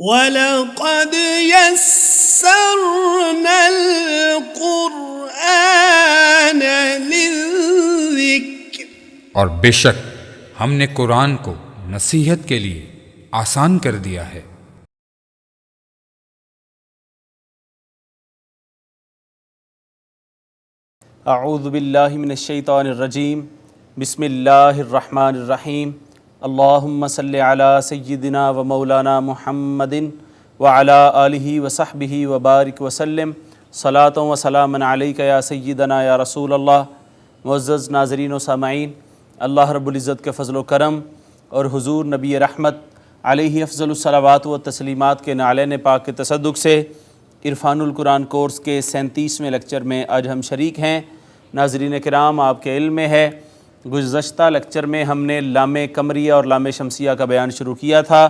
وَلَقَدْ يَسَّرْنَا الْقُرْآنَ لِلذِّكْرِ، اور بے شک ہم نے قرآن کو نصیحت کے لیے آسان کر دیا ہے۔ اعوذ باللہ من الشیطان الرجیم، بسم اللہ الرحمن الرحیم، اللہم صلی علی سیدنا و مولانا محمد وعلی آلہ وصحبہ وبارک وسلم، صلاۃ و سلام علیک یا سیدنا یا رسول اللہ۔ معزز ناظرین و سامعین، اللہ رب العزت کے فضل و کرم اور حضور نبی رحمت علیہ افضل الصلوات و تسلیمات کے نعلین پاک کے تصدق سے عرفان القرآن کورس کے 37ویں لیکچر میں آج ہم شریک ہیں۔ ناظرین کرام، آپ کے علم میں ہے گزشتہ لیکچر میں ہم نے لام قمریہ اور لام شمسیہ کا بیان شروع کیا تھا۔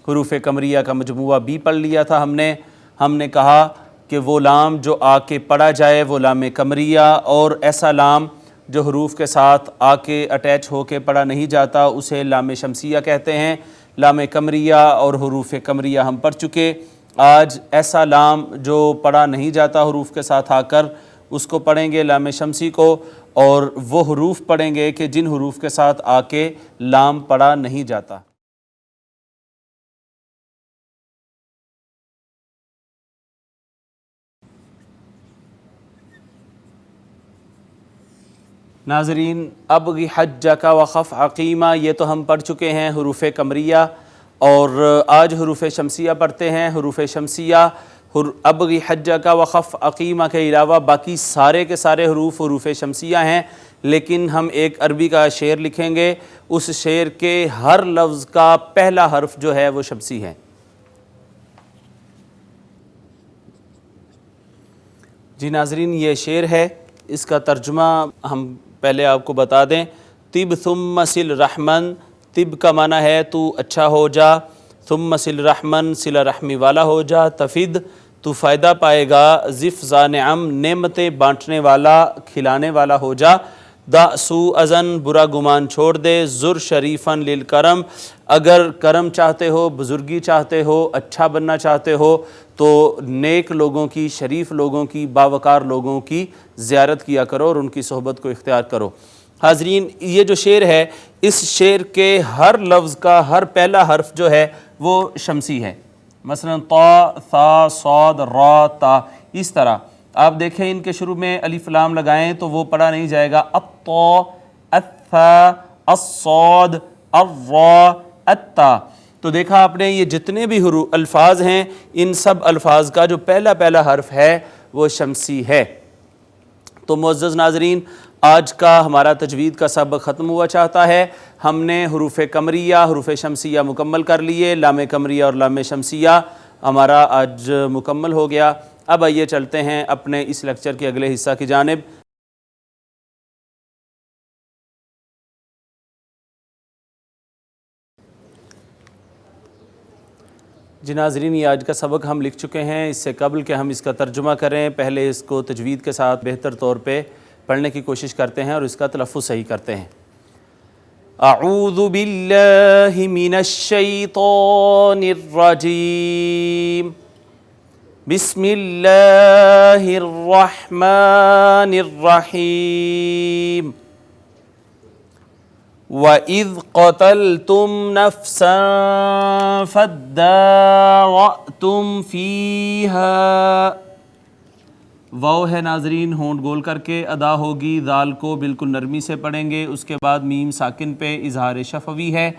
حروف قمریہ کا مجموعہ بھی پڑھ لیا تھا ہم نے کہا کہ وہ لام جو آ کے پڑھا جائے وہ لام قمریہ، اور ایسا لام جو حروف کے ساتھ آ کے اٹیچ ہو کے پڑھا نہیں جاتا اسے لام شمسیہ کہتے ہیں۔ لام قمریہ اور حروف قمریہ ہم پڑھ چکے۔ آج ایسا لام جو پڑھا نہیں جاتا حروف کے ساتھ آ کر، اس کو پڑھیں گے لام شمسی کو، اور وہ حروف پڑھیں گے کہ جن حروف کے ساتھ آ کے لام پڑھا نہیں جاتا۔ ناظرین، ابغی حجک وخف عقیمہ، یہ تو ہم پڑھ چکے ہیں حروف قمریہ، اور آج حروف شمسیہ پڑھتے ہیں۔ حروف شمسیہ ابغی حجک وخف عقیمہ کے علاوہ باقی سارے کے سارے حروف حروف شمسیہ ہیں، لیکن ہم ایک عربی کا شعر لکھیں گے، اس شعر کے ہر لفظ کا پہلا حرف جو ہے وہ شمسی ہے۔ جی ناظرین، یہ شعر ہے، اس کا ترجمہ ہم پہلے آپ کو بتا دیں۔ طب ثم صل رحمن، طب کا معنی ہے تو اچھا ہو جا، ثم صل رحمن صلہ رحمی والا ہو جا، تفید تو فائدہ پائے گا، ذف ذا نعم نعمتیں بانٹنے والا کھلانے والا ہو جا، دا سو ازن برا گمان چھوڑ دے، زر شریفن للکرم اگر کرم چاہتے ہو، بزرگی چاہتے ہو، اچھا بننا چاہتے ہو تو نیک لوگوں کی، شریف لوگوں کی، باوقار لوگوں کی زیارت کیا کرو اور ان کی صحبت کو اختیار کرو۔ حاضرین، یہ جو شعر ہے، اس شعر کے ہر لفظ کا ہر پہلا حرف جو ہے وہ شمسی ہے۔ مثلا طا، ثا، صاد، را، تا، اس طرح آپ دیکھیں ان کے شروع میں الف لام لگائیں تو وہ پڑھا نہیں جائے گا۔ الطا، الثا، الصاد، الرا، التا۔ تو دیکھا آپ نے، یہ جتنے بھی الفاظ ہیں ان سب الفاظ کا جو پہلا حرف ہے وہ شمسی ہے۔ تو معزز ناظرین، آج کا ہمارا تجوید کا سبق ختم ہوا چاہتا ہے۔ ہم نے حروف قمریہ، حروف شمسیہ مکمل کر لیے، لام قمریہ اور لام شمسیہ ہمارا آج مکمل ہو گیا۔ اب آئیے چلتے ہیں اپنے اس لیکچر کے اگلے حصہ کی جانب۔ جی ناظرین، یہ آج کا سبق ہم لکھ چکے ہیں۔ اس سے قبل کہ ہم اس کا ترجمہ کریں، پہلے اس کو تجوید کے ساتھ بہتر طور پہ پڑھنے کی کوشش کرتے ہیں اور اس کا تلفظ صحیح کرتے ہیں۔ اعوذ باللہ من الشیطان الرجیم، بسم اللہ الرحمن الرحیم، وَإِذْ قَتَلْتُمْ نَفْسًا فَادَّارَأْتُمْ فِيهَا، واو ہے ناظرین، ہونٹ گول کر کے ادا ہوگی، دال کو بالکل نرمی سے پڑھیں گے، اس کے بعد میم ساکن پہ اظہار شفوی ہے،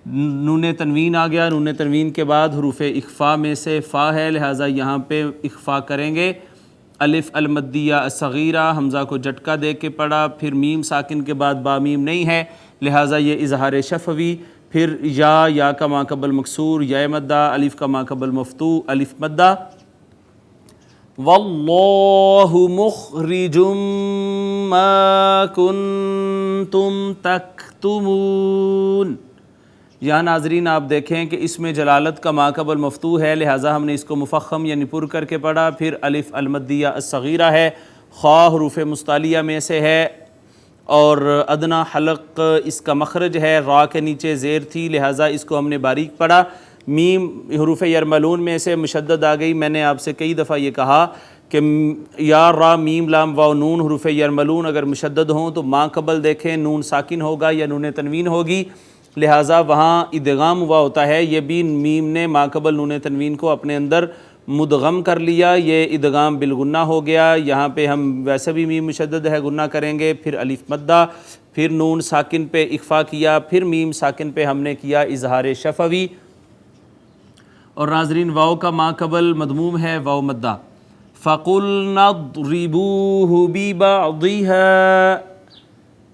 نون تنوین آ گیا، نون تنوین کے بعد حروف اخفا میں سے فا ہے، لہٰذا یہاں پہ اخفا کریں گے۔ الف المدیہ الصغیرہ، حمزہ کو جھٹکا دے کے پڑھا، پھر میم ساکن کے بعد با میم نہیں ہے، لہٰذا یہ اظہار شفوی، پھر یا کا ما قبل مکسور، یا مدہ، الف کا ما قبل مفتوح، الف مدہ۔ واللہ مخرج ما کنتم تکتمون، یہاں ناظرین آپ دیکھیں کہ اس میں جلالت کا ما قبل مفتوح ہے، لہٰذا ہم نے اس کو مفخم یعنی پر کر کے پڑھا۔ پھر الف المدیہ الصغیرہ ہے، خا حروف مستعلیہ میں سے ہے، اور ادنا حلق اس کا مخرج ہے، را کے نیچے زیر تھی لہٰذا اس کو ہم نے باریک پڑھا۔ میم حروف یرملون میں سے مشدد آ گئی. میں نے آپ سے کئی دفعہ یہ کہا کہ یا را میم لام واو نون حروف یرملون اگر مشدد ہوں تو ماں قبل دیکھیں نون ساکن ہوگا یا نون تنوین ہوگی، لہٰذا وہاں ادغام ہوا ہوتا ہے. یہ بھی میم نے ماں قبل نون تنوین کو اپنے اندر مدغم کر لیا، یہ ادغام بالغنہ ہو گیا. یہاں پہ ہم ویسے بھی میم مشدد ہے گنہ کریں گے، پھر الف مدہ، پھر نون ساکن پہ اخفا کیا، پھر میم ساکن پہ ہم نے کیا اظہار شفوی. اور ناظرین واو کا ماں قبل مضموم ہے واو مدہ. فَقُلْنَا اضْرِبُوهُ بِبَعْضِهَا،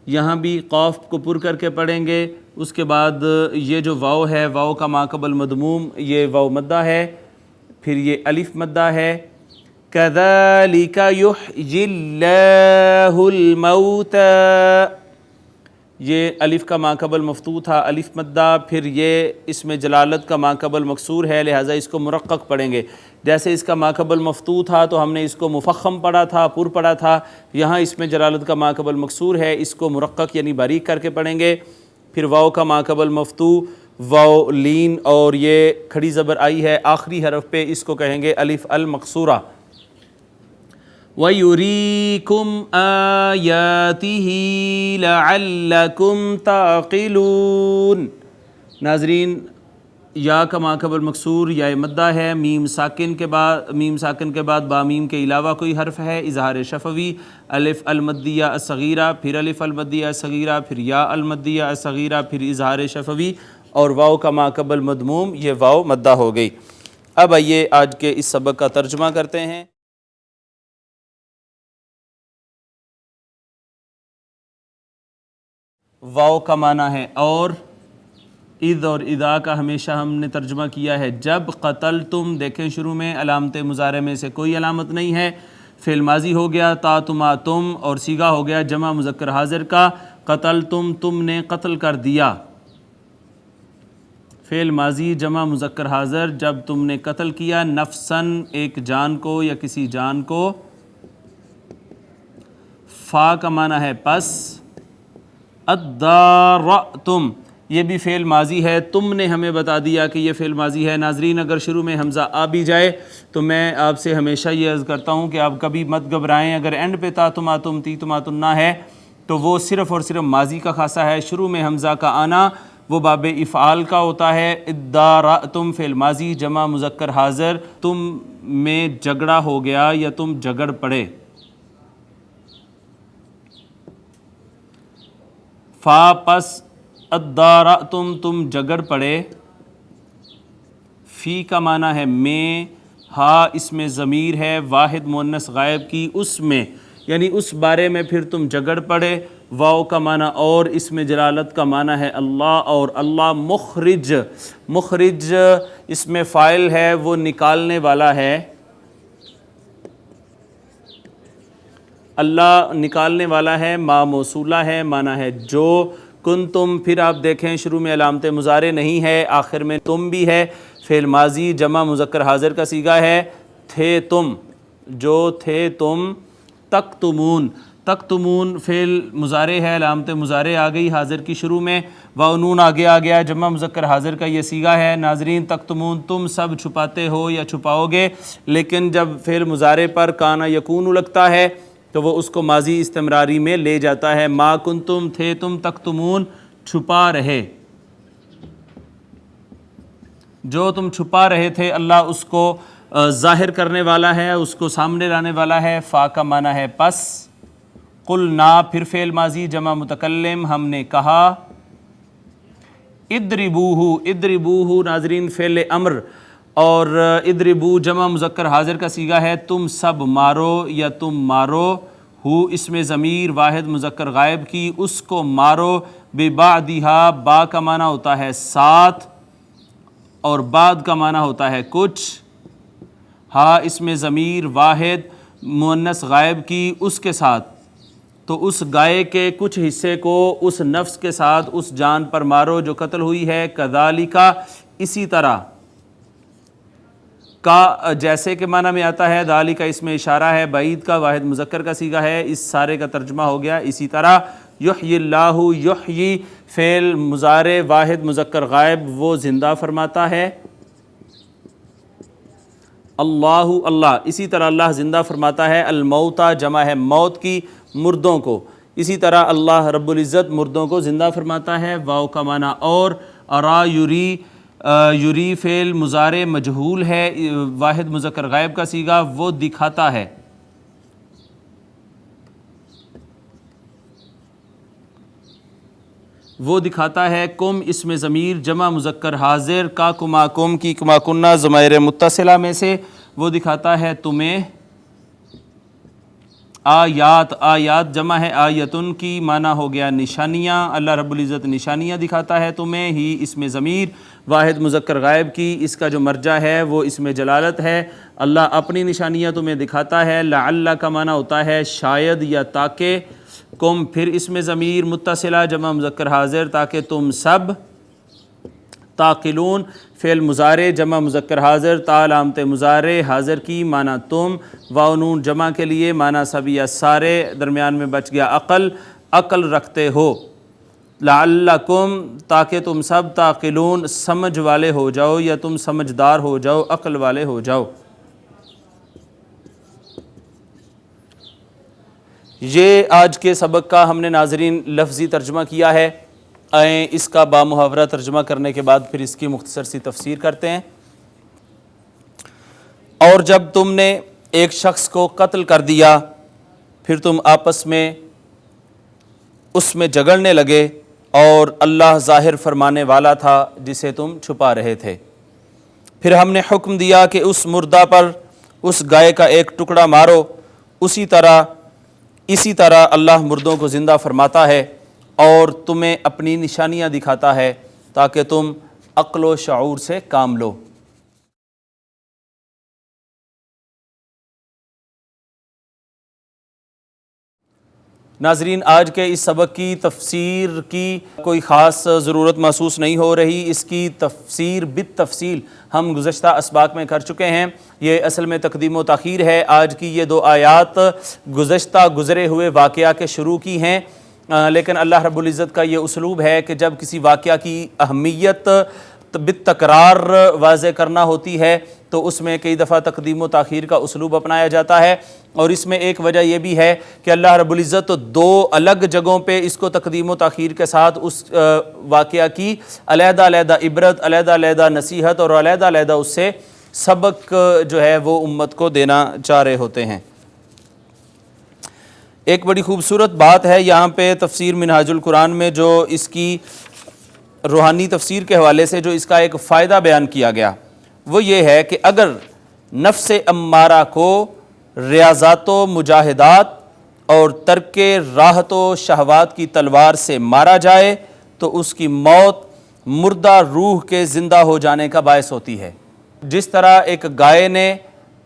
یہاں بھی قاف کو پر کر کے پڑھیں گے. اس کے بعد یہ جو واو ہے واو کا ماں قبل مضموم یہ واو مدہ ہے، پھر یہ الف مدہ ہے. كَذَلِكَ يُحْيِي اللَّهُ الْمَوْتَى، یہ الف کا ماں قبل مفتوح تھا الف مدہ، پھر یہ اس میں جلالت کا ماں قبل مکسور ہے لہٰذا اس کو مرقق پڑھیں گے. جیسے اس کا ماں قبل مفتوح تھا تو ہم نے اس کو مفخم پڑھا تھا، پر پڑھا تھا. یہاں اس میں جلالت کا ماں قبل مکسور ہے، اس کو مرقق یعنی باریک کر کے پڑھیں گے. پھر واو کا ماں قبل مفتوح واو لین اور یہ کھڑی زبر آئی ہے آخری حرف پہ، اس کو کہیں گے الف المقصورہ. وَيُرِيكُمْ آيَاتِهِ لَعَلَّكُمْ تَعْقِلُونَ. ناظرین یا کا ماں قبل مکسور یا مدہ ہے، میم ساکن کے بعد با میم کے علاوہ کوئی حرف ہے اظہار شفوی. الف المدیہ الصغیرہ، پھر الف المدیہ الصغیرہ، پھر یا المدیہ الصغیرہ، پھر اظہار شفوی. اور واو کا ماں قبل مضموم یہ واو مدہ ہو گئی. اب آئیے آج کے اس سبق کا ترجمہ کرتے ہیں. واو کا معنی ہے اور، اذ اور اذا کا ہمیشہ ہم نے ترجمہ کیا ہے جب. قتل تم، دیکھیں شروع میں علامت مضارع میں سے کوئی علامت نہیں ہے. فعل ماضی ہو گیا تا تما تم، اور صیغہ ہو گیا جمع مذکر حاضر کا. قتل تم نے قتل کر دیا. فعل ماضی جمع مذکر حاضر جب تم نے قتل کیا. نفسن، ایک جان کو یا کسی جان کو. فا کا معنی ہے پس. ادارأتم، یہ بھی فعل ماضی ہے، تم نے ہمیں بتا دیا کہ یہ فعل ماضی ہے. ناظرین اگر شروع میں حمزہ آ بھی جائے تو میں آپ سے ہمیشہ یہ عرض کرتا ہوں کہ آپ کبھی مت گھبرائیں. اگر اینڈ پہ تا تم تی تم نہ ہے تو وہ صرف اور صرف ماضی کا خاصہ ہے. شروع میں حمزہ کا آنا وہ باب افعال کا ہوتا ہے. ادارأتم فعل ماضی جمع مذکر حاضر، تم میں جھگڑا ہو گیا یا تم جھگڑ پڑے. فا پس ادارأتم تم جھگڑ پڑے. فی کا معنی ہے میں. ہا اس میں ضمیر ہے واحد مؤنث غائب کی، اس میں یعنی اس بارے میں پھر تم جھگڑ پڑے. واو کا معنی اور، اس میں جلالت کا معنی ہے اللہ، اور اللہ مخرج. مخرج اس میں فاعل ہے وہ نکالنے والا ہے. اللہ نکالنے والا ہے، ما موصولہ ہے، معنی ہے جو. کنتم، پھر آپ دیکھیں شروع میں علامت مضارع نہیں ہے، آخر میں تم بھی ہے. فعل ماضی جمع مذکر حاضر کا صیغہ ہے. تھے تم، جو تھے تم. تکتمون، تکتمون فعل مضارع ہے، علامت مضارع آ گئی حاضر کی شروع میں. واو نون آگے آ گیا، جمع مذکر حاضر کا یہ صیغہ ہے. ناظرین تکتمون تم سب چھپاتے ہو یا چھپاؤ گے، لیکن جب فعل مضارع پر کانا یکون لگتا ہے تو وہ اس کو ماضی استمراری میں لے جاتا ہے. ما کنتم تھے تم تکتمون چھپا رہے، جو تم چھپا رہے تھے اللہ اس کو ظاہر کرنے والا ہے، اس کو سامنے لانے والا ہے. فا کا معنی ہے پس. قلنا پھر فعل ماضی جمع متکلم ہم نے کہا. اضربوہ، اضربوہ ناظرین فعل امر، اور اضربو جمع مذکر حاضر کا صیغہ ہے تم سب مارو یا تم مارو. ہو اس میں ضمیر واحد مذکر غائب کی، اس کو مارو. ببعدہا با کا معنی ہوتا ہے ساتھ اور بعد کا معنی ہوتا ہے کچھ. ہا اس میں ضمیر واحد مؤنث غائب کی، اس کے ساتھ. تو اس گائے کے کچھ حصے کو اس نفس کے ساتھ اس جان پر مارو جو قتل ہوئی ہے. کذالک اسی طرح، کا جیسے کے معنی میں آتا ہے. ذالک اس میں اشارہ ہے بعید کا، واحد مذکر کا صیغہ ہے. اس سارے کا ترجمہ ہو گیا اسی طرح. یحیی اللہ، یحیی فعل مضارع واحد مذکر غائب وہ زندہ فرماتا ہے. اللہ اللہ، اسی طرح اللہ زندہ فرماتا ہے، الموتا جمع ہے موت کی، مردوں کو، اسی طرح اللہ رب العزت مردوں کو زندہ فرماتا ہے، واو کا معنی اور، ارا یری، یری فعل مضارع مجہول ہے، واحد مذکر غائب کا صیغہ، وہ دکھاتا ہے، وہ دکھاتا ہے، کم اسم ضمیر جمع مذکر حاضر، کا کما کم کی کما کنہ ضمائر متصلہ میں سے، وہ دکھاتا ہے تمہیں، آیات آیات جمع ہے آیتن کی، معنی ہو گیا نشانیاں، اللہ رب العزت نشانیاں دکھاتا ہے تمہیں، ہی اسم ضمیر واحد مذکر غائب کی، اس کا جو مرجع ہے وہ اسم جلالت ہے، اللہ اپنی نشانیاں تمہیں دکھاتا ہے، لعل کا معنی ہوتا ہے شاید یا تاکہ، کم پھر اسم ضمیر متصلہ جمع مذکر حاضر تاکہ تم سب، تاقلون فعل مضارع جمع مذکر حاضر، تا علامت مضارع حاضر کی، معنی تم، واو نون جمع کے لیے، معنی سب یا سارے، درمیان میں بچ گیا عقل، عقل رکھتے ہو، لعلکم تاکہ تم سب، تاقلون سمجھ والے ہو جاؤ یا تم سمجھدار ہو جاؤ، عقل والے ہو جاؤ۔ یہ آج کے سبق کا ہم نے ناظرین لفظی ترجمہ کیا ہے، آئیں اس کا بامحاورہ ترجمہ کرنے کے بعد پھر اس کی مختصر سی تفسیر کرتے ہیں۔ اور جب تم نے ایک شخص کو قتل کر دیا، پھر تم آپس میں اس میں جھگڑنے لگے، اور اللہ ظاہر فرمانے والا تھا جسے تم چھپا رہے تھے، پھر ہم نے حکم دیا کہ اس مردہ پر اس گائے کا ایک ٹکڑا مارو، اسی طرح اللہ مردوں کو زندہ فرماتا ہے اور تمہیں اپنی نشانیاں دکھاتا ہے تاکہ تم عقل و شعور سے کام لو۔ ناظرین، آج کے اس سبق کی تفسیر کی کوئی خاص ضرورت محسوس نہیں ہو رہی، اس کی تفسیر بالتفصیل ہم گزشتہ اسباق میں کر چکے ہیں، یہ اصل میں تقدیم و تاخیر ہے۔ آج کی یہ 2 آیات گزشتہ گزرے ہوئے واقعہ کے شروع کی ہیں، لیکن اللہ رب العزت کا یہ اسلوب ہے کہ جب کسی واقعہ کی اہمیت بالتکرار واضح کرنا ہوتی ہے تو اس میں کئی دفعہ تقدیم و تاخیر کا اسلوب اپنایا جاتا ہے، اور اس میں ایک وجہ یہ بھی ہے کہ اللہ رب العزت 2 الگ جگہوں پہ اس کو تقدیم و تاخیر کے ساتھ اس واقعہ کی علیحدہ علیحدہ عبرت، علیحدہ علیحدہ نصیحت اور علیحدہ علیحدہ اس سے سبق جو ہے وہ امت کو دینا چاہ رہے ہوتے ہیں۔ ایک بڑی خوبصورت بات ہے یہاں پہ تفسیر منہاج القرآن میں، جو اس کی روحانی تفسیر کے حوالے سے جو اس کا ایک فائدہ بیان کیا گیا، وہ یہ ہے کہ اگر نفس امارہ کو ریاضات و مجاہدات اور ترک راحت و شہوات کی تلوار سے مارا جائے تو اس کی موت مردہ روح کے زندہ ہو جانے کا باعث ہوتی ہے۔ جس طرح ایک گائے نے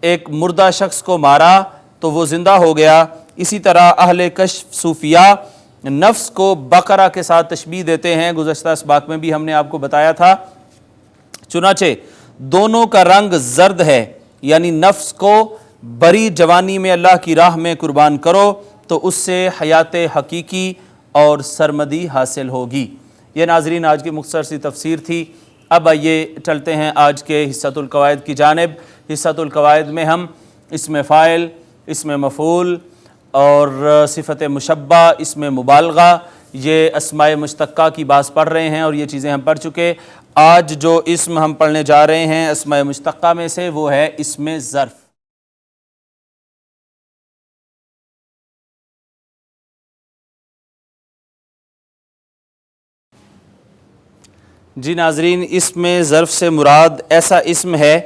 ایک مردہ شخص کو مارا تو وہ زندہ ہو گیا، اسی طرح اہل کشف صوفیاء نفس کو بقرہ کے ساتھ تشبیہ دیتے ہیں، گزشتہ اسباق میں بھی ہم نے آپ کو بتایا تھا۔ چنانچہ دونوں کا رنگ زرد ہے، یعنی نفس کو بری جوانی میں اللہ کی راہ میں قربان کرو تو اس سے حیات حقیقی اور سرمدی حاصل ہوگی۔ یہ ناظرین آج کی مختصر سی تفسیر تھی۔ اب آئیے چلتے ہیں آج کے حصۃ القواعد کی جانب۔ حصۃ القواعد میں ہم اسم فاعل، اسم مفعول اور صفت مشبہ، اسم مبالغہ، یہ اسماء مشتقہ کی بات پڑھ رہے ہیں اور یہ چیزیں ہم پڑھ چکے۔ آج جو اسم ہم پڑھنے جا رہے ہیں اسماء مشتقہ میں سے، وہ ہے اسم ظرف۔ جی ناظرین، اسم ظرف سے مراد ایسا اسم ہے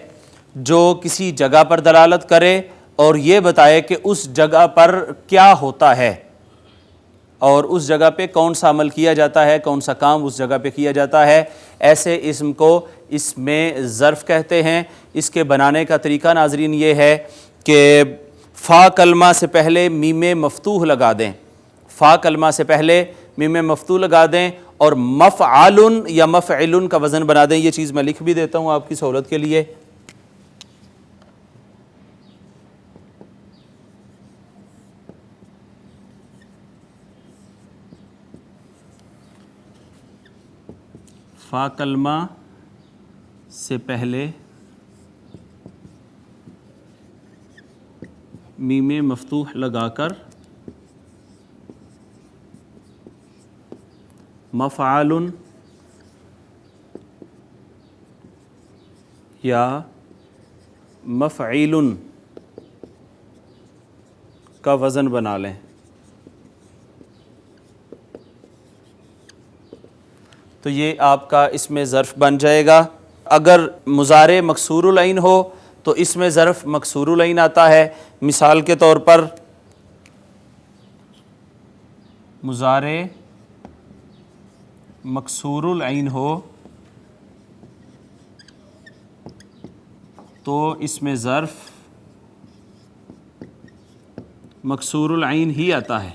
جو کسی جگہ پر دلالت کرے اور یہ بتائے کہ اس جگہ پر کیا ہوتا ہے اور اس جگہ پہ کون سا عمل کیا جاتا ہے، کون سا کام اس جگہ پہ کیا جاتا ہے۔ ایسے اسم کو اسم ظرف کہتے ہیں۔ اس کے بنانے کا طریقہ ناظرین یہ ہے کہ فا کلمہ سے پہلے میم مفتوح لگا دیں، فا کلمہ سے پہلے میم مفتوح لگا دیں اور مفعل یا مفعل کا وزن بنا دیں۔ یہ چیز میں لکھ بھی دیتا ہوں آپ کی سہولت کے لیے۔ فا کلمہ سے پہلے میم مفتوح لگا کر مفعل یا مفعیل کا وزن بنا لیں۔ تو یہ آپ کا اس میں ظرف بن جائے گا۔ اگر مضارع مکسور العین ہو تو اس میں ظرف مکسور العین آتا ہے۔ مثال کے طور پر مضارع مکسور العین ہو تو اس میں ظرف مکسور العین ہی آتا ہے۔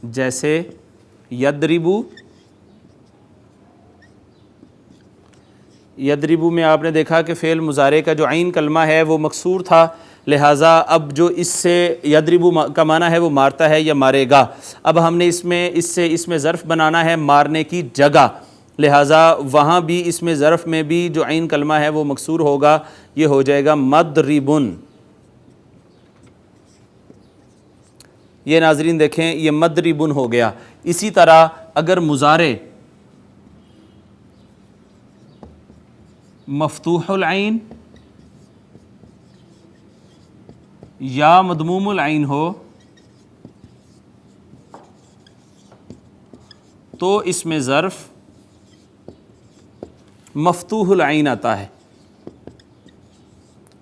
جیسے یضربو، یضربو میں آپ نے دیکھا کہ فعل مضارع کا جو عین کلمہ ہے وہ مکسور تھا، لہٰذا اب جو اس سے یضربو کا معنی ہے وہ مارتا ہے یا مارے گا، اب ہم نے اس میں ظرف بنانا ہے مارنے کی جگہ، لہٰذا وہاں بھی اس میں ظرف میں بھی جو عین کلمہ ہے وہ مکسور ہوگا، یہ ہو جائے گا مضربن۔ یہ ناظرین دیکھیں یہ مضربن ہو گیا۔ اسی طرح اگر مضارع مفتوح العین یا مضموم العین ہو تو اس میں ظرف مفتوح العین آتا ہے،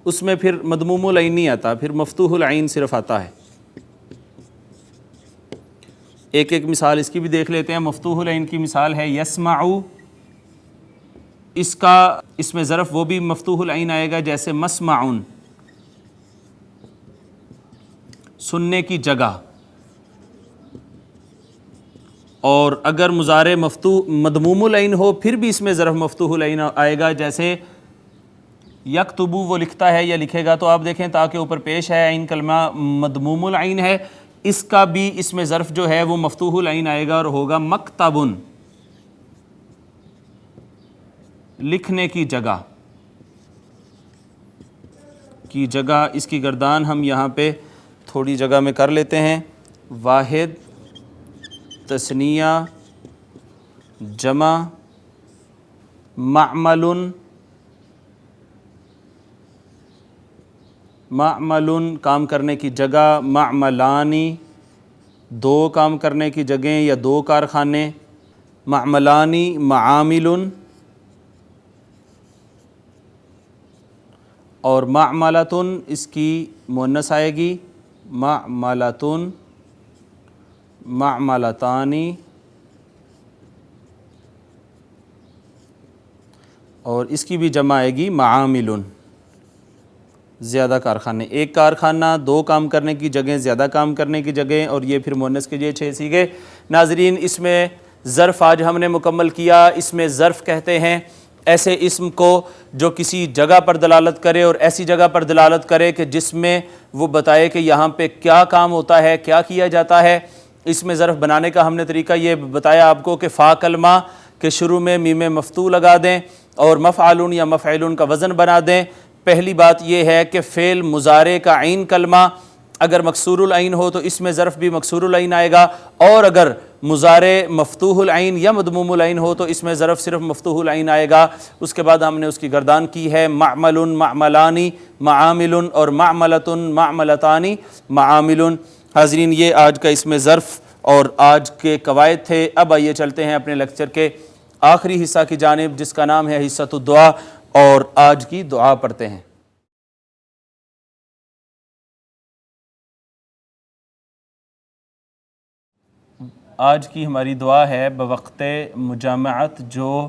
اس میں پھر مضموم العین نہیں آتا، پھر مفتوح العین صرف آتا ہے۔ ایک ایک مثال اس کی بھی دیکھ لیتے ہیں۔ مفتوح العین کی مثال ہے یسمعو، اس میں ظرف وہ بھی مفتوح العین آئے گا جیسے مسمعن، سننے کی جگہ۔ اور اگر مضارع مضموم العین ہو پھر بھی اس میں ظرف مفتوح العین آئے گا، جیسے یکتبو وہ لکھتا ہے یا لکھے گا، تو آپ دیکھیں تاکہ اوپر پیش ہے عین کلمہ مضموم العین ہے، اس کا بھی اس میں ظرف جو ہے وہ مفتوح العین آئے گا اور ہوگا مکتبن، لکھنے کی جگہ اس کی گردان ہم یہاں پہ تھوڑی جگہ میں کر لیتے ہیں۔ واحد، تثنیہ، جمع، معمل، معمل کام کرنے کی جگہ، معملانی دو کام کرنے کی جگہیں یا دو کارخانے، معملانی معامل، اور معملتن اس کی مؤنث آئے گی، معملتن، معملتانی، اور اس کی بھی جمع آئے گی معامل، زیادہ کارخانے، ایک کارخانہ، دو کام کرنے کی جگہیں، زیادہ کام کرنے کی جگہیں، اور یہ پھر مؤنث کے لیے 6 صیغے۔ ناظرین اس میں ظرف آج ہم نے مکمل کیا۔ اس میں ظرف کہتے ہیں ایسے اسم کو جو کسی جگہ پر دلالت کرے اور ایسی جگہ پر دلالت کرے کہ جس میں وہ بتائے کہ یہاں پہ کیا کام ہوتا ہے، کیا کیا جاتا ہے۔ اس میں ظرف بنانے کا ہم نے طریقہ یہ بتایا آپ کو کہ فا کلمہ کے شروع میں میم مفتوح لگا دیں اور مفعلون یا مفعلون کا وزن بنا دیں۔ پہلی بات یہ ہے کہ فعل مضارع کا عین کلمہ اگر مکسور العین ہو تو اس میں ظرف بھی مکسور العین آئے گا، اور اگر مضارع مفتوح العین یا مضموم العین ہو تو اس میں ظرف صرف مفتوح العین آئے گا۔ اس کے بعد ہم نے اس کی گردان کی ہے معمل، معملانی، معامل، اور معملتن، معملتانی، معامل۔ حاضرین یہ آج کا اس میں ظرف اور آج کے قواعد تھے۔ اب آئیے چلتے ہیں اپنے لیکچر کے آخری حصہ کی جانب جس کا نام ہے حصۃ الدعا، اور آج کی دعا پڑھتے ہیں۔ آج کی ہماری دعا ہے بوقت مجامعت جو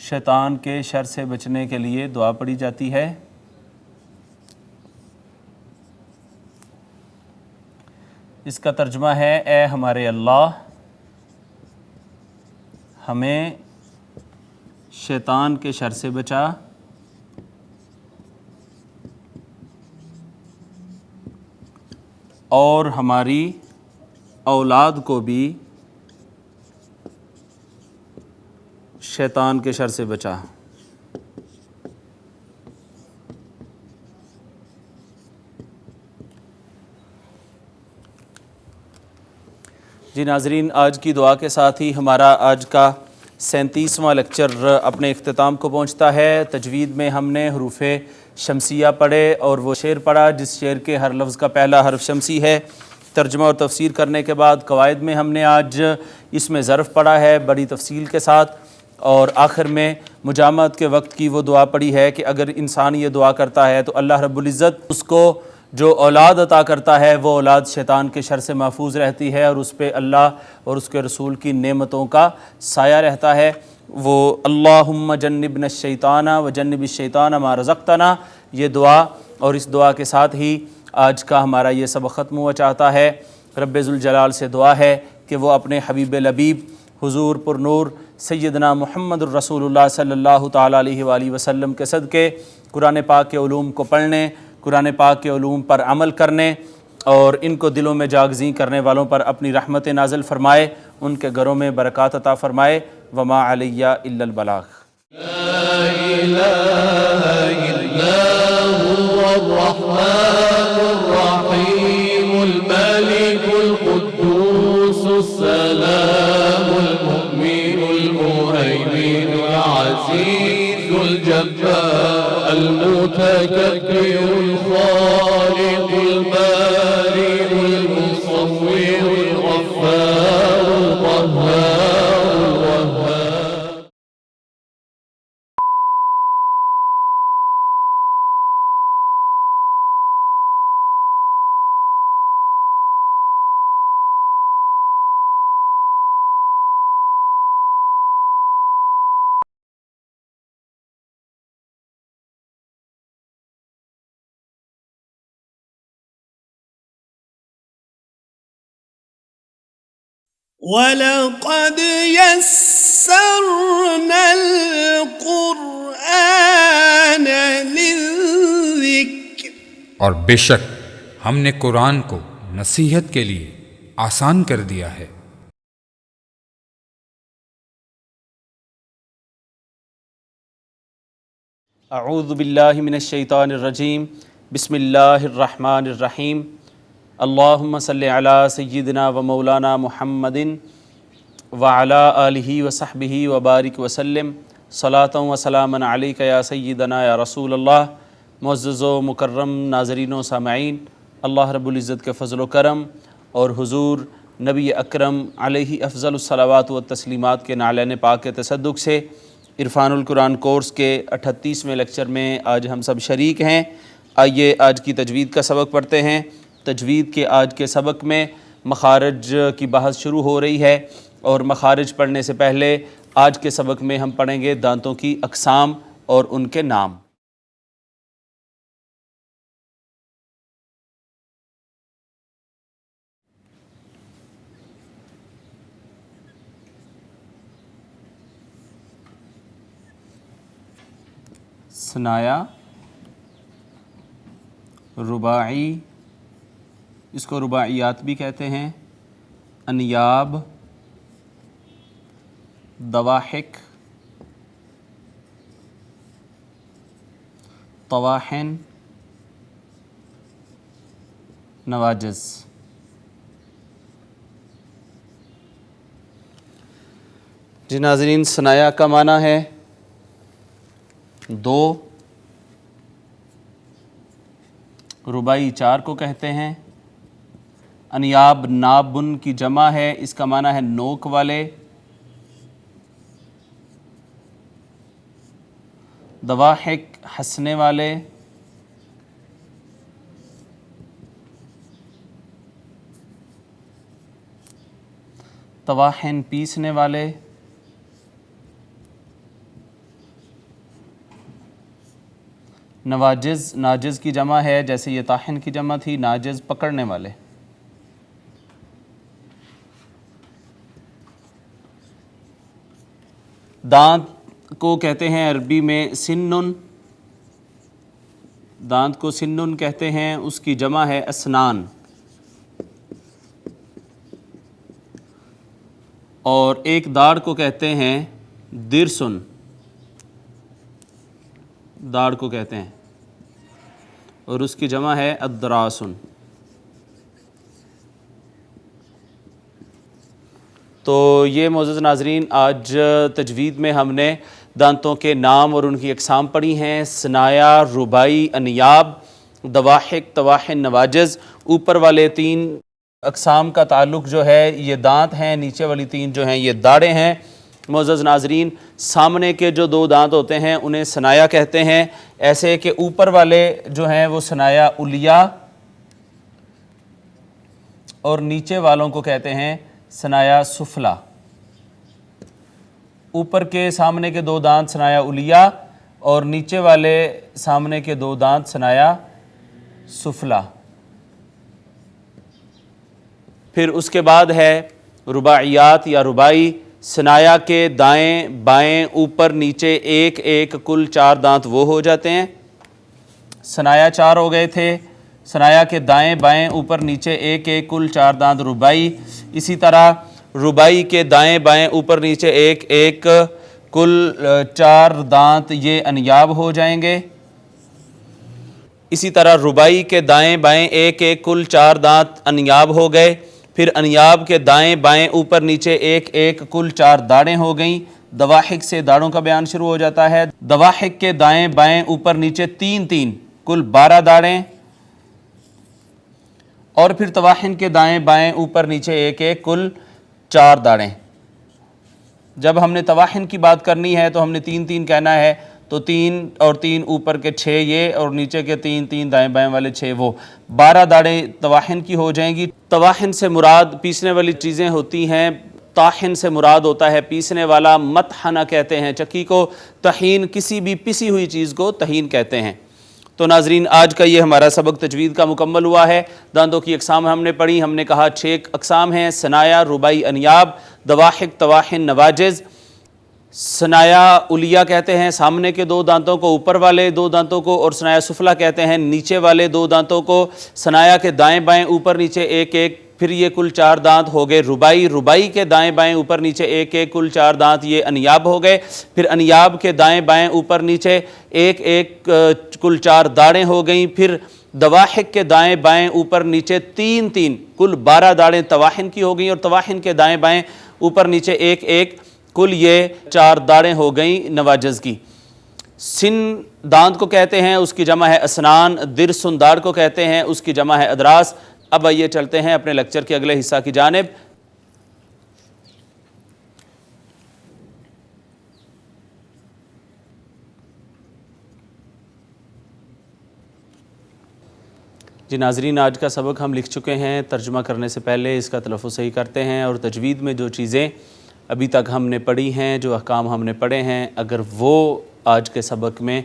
شیطان کے شر سے بچنے کے لیے دعا پڑھی جاتی ہے۔ اس کا ترجمہ ہے: اے ہمارے اللہ، ہمیں شیطان کے شر سے بچا، اور ہماری اولاد کو بھی شیطان کے شر سے بچا۔ جی ناظرین، آج کی دعا کے ساتھ ہی ہمارا آج کا 37واں لیکچر اپنے اختتام کو پہنچتا ہے۔ تجوید میں ہم نے حروف شمسیہ پڑھے اور وہ شعر پڑھا جس شعر کے ہر لفظ کا پہلا حرف شمسی ہے۔ ترجمہ اور تفسیر کرنے کے بعد قواعد میں ہم نے آج اس میں ظرف پڑھا ہے بڑی تفصیل کے ساتھ، اور آخر میں مجامعت کے وقت کی وہ دعا پڑھی ہے کہ اگر انسان یہ دعا کرتا ہے تو اللہ رب العزت اس کو جو اولاد عطا کرتا ہے وہ اولاد شیطان کے شر سے محفوظ رہتی ہے، اور اس پہ اللہ اور اس کے رسول کی نعمتوں کا سایہ رہتا ہے۔ وہ اللہم جنبنا الشیطان و جنب الشیطان ما رزقتنا، یہ دعا اور اس دعا کے ساتھ ہی آج کا ہمارا یہ سبق ختم ہوا چاہتا ہے۔ رب ذوالجلال سے دعا ہے کہ وہ اپنے حبیب لبیب حضور پر نور سیدنا محمد الرسول اللہ صلی اللہ تعالیٰ علیہ وآلہ وسلم کے صدقے قرآن پاک کے علوم کو پڑھنے، قرآن پاک کے علوم پر عمل کرنے اور ان کو دلوں میں جاگزیں کرنے والوں پر اپنی رحمت نازل فرمائے، ان کے گھروں میں برکات عطا فرمائے۔ وما علیہ الا البلاغ۔ لا إله إلا هو الرحمن الرحيم الملك القدوس السلام المؤمن المهيمن العزيز الجبار المتكبر الخالق البارئ المصور الغفار القهار الوهاب۔ وَلَقَدْ يَسَّرْنَا الْقُرْآنَ لِلذِّكْرِ، اور بے شک ہم نے قرآن کو نصیحت کے لیے آسان کر دیا ہے۔ اعوذ باللہ من الشیطان الرجیم، بسم اللہ الرحمن الرحیم۔ اللہم صلی علی سیدنا و مولانا محمد وعلی آلہ وصحبہ وبارک وسلم، صلاۃ و سلاما علیک یا سیدنا یا رسول اللہ۔ معزز و مکرم ناظرین و سامعین، اللہ رب العزت کے فضل و کرم اور حضور نبی اکرم علیہ افضل الصلوات و تسلیمات کے نعلین پاک کے تصدق سے عرفان القرآن کورس کے 38ویں لیکچر میں آج ہم سب شریک ہیں۔ آئیے آج کی تجوید کا سبق پڑھتے ہیں۔ تجوید کے آج کے سبق میں مخارج کی بحث شروع ہو رہی ہے، اور مخارج پڑھنے سے پہلے آج کے سبق میں ہم پڑھیں گے دانتوں کی اقسام اور ان کے نام۔ ثنایا، رباعی، اس کو رباعیات بھی کہتے ہیں، انیاب، دواحک، طواحن، نواجز۔ جی ناظرین، ثنایا کا معنی ہے دو، رباعی چار کو کہتے ہیں۔ انیاب نابن کی جمع ہے، اس کا معنی ہے نوک والے۔ دواحک ہنسنے والے۔ طواحن پیسنے والے۔ نواجز ناجز کی جمع ہے، جیسے یہ طاحن کی جمع تھی، ناجز پکڑنے والے۔ دانت کو کہتے ہیں عربی میں سنن، دانت کو سنن کہتے ہیں، اس کی جمع ہے اسنان۔ اور ایک داڑھ کو کہتے ہیں درسن، داڑھ کو کہتے ہیں، اور اس کی جمع ہے ادراسن۔ تو یہ معزز ناظرین آج تجوید میں ہم نے دانتوں کے نام اور ان کی اقسام پڑھی ہیں، ثنایا، ربائی، انیاب، دواحک، طواحن، نواجز۔ اوپر والے 3 اقسام کا تعلق جو ہے یہ دانت ہیں، نیچے والی 3 جو ہیں یہ داڑیں ہیں۔ معزز ناظرین سامنے کے جو 2 دانت ہوتے ہیں انہیں ثنایا کہتے ہیں، ایسے کہ اوپر والے جو ہیں وہ ثنایا علیہ اور نیچے والوں کو کہتے ہیں ثنایا سفلا۔ اوپر کے سامنے کے 2 دانت ثنایا علیہ اور نیچے والے سامنے کے 2 دانت ثنایا سفلا۔ پھر اس کے بعد ہے رباعیات یا ربائی، ثنایا کے دائیں بائیں اوپر نیچے ایک ایک کل 4 دانت وہ ہو جاتے ہیں۔ ثنایا 4 ہو گئے تھے، ثنایا کے دائیں بائیں اوپر نیچے ایک ایک کل 4 دانت ربائی۔ اسی طرح ربائی کے دائیں بائیں اوپر نیچے ایک ایک کل 4 دانت یہ انیاب ہو جائیں گے۔ اسی طرح ربائی کے دائیں بائیں ایک ایک کل 4 دانت انیاب ہو گئے۔ پھر انیاب کے دائیں بائیں اوپر نیچے ایک ایک کل 4 داڑیں ہو گئیں۔ دواحک سے داڑوں کا بیان شروع ہو جاتا ہے۔ دواحک کے دائیں بائیں اوپر نیچے 3 3 کل 12 داڑیں، اور پھر طواحن کے دائیں بائیں اوپر نیچے ایک ایک کل 4 داڑیں۔ جب ہم نے طواحن کی بات کرنی ہے تو ہم نے 3 3 کہنا ہے، تو 3 اور 3 اوپر کے 6 یہ اور نیچے کے 3 3 دائیں بائیں والے 6 وہ، 12 داڑیں طواحن کی ہو جائیں گی۔ طواحن سے مراد پیسنے والی چیزیں ہوتی ہیں، طاحن سے مراد ہوتا ہے پیسنے والا، مطحنہ کہتے ہیں چکی کو، طحین کسی بھی پسی ہوئی چیز کو طحین کہتے ہیں۔ تو ناظرین آج کا یہ ہمارا سبق تجوید کا مکمل ہوا ہے۔ دانتوں کی اقسام ہم نے پڑھی، ہم نے کہا 6 اقسام ہیں، ثنایا، ربائی، انیاب، دواحک، طواحن، نواجز۔ ثنایا علیہ کہتے ہیں سامنے کے 2 دانتوں کو، اوپر والے 2 دانتوں کو، اور ثنایا سفلا کہتے ہیں نیچے والے 2 دانتوں کو۔ ثنایا کے دائیں بائیں اوپر نیچے ایک ایک، پھر یہ کل 4 دانت ہو گئے ربائی۔ ربائی کے دائیں بائیں اوپر نیچے ایک ایک کل 4 دانت یہ انیاب ہو گئے۔ پھر انیاب کے دائیں بائیں اوپر نیچے ایک ایک کل 4 داڑیں ہو گئیں۔ پھر دواحک کے دائیں بائیں اوپر نیچے 3 3 کل 12 داڑیں طواحن کی ہو گئیں، اور طواحن کے دائیں بائیں اوپر نیچے ایک ایک کل یہ 4 داڑیں ہو گئیں نواجز کی۔ سن دانت کو کہتے ہیں، اس کی جمع ہے اسنان۔ درسن داڑ کو کہتے ہیں، اس کی جمع ہے ادراس۔ اب آئیے چلتے ہیں اپنے لیکچر کے اگلے حصہ کی جانب۔ جی ناظرین آج کا سبق ہم لکھ چکے ہیں، ترجمہ کرنے سے پہلے اس کا تلفظ صحیح کرتے ہیں، اور تجوید میں جو چیزیں ابھی تک ہم نے پڑھی ہیں، جو احکام ہم نے پڑھے ہیں، اگر وہ آج کے سبق میں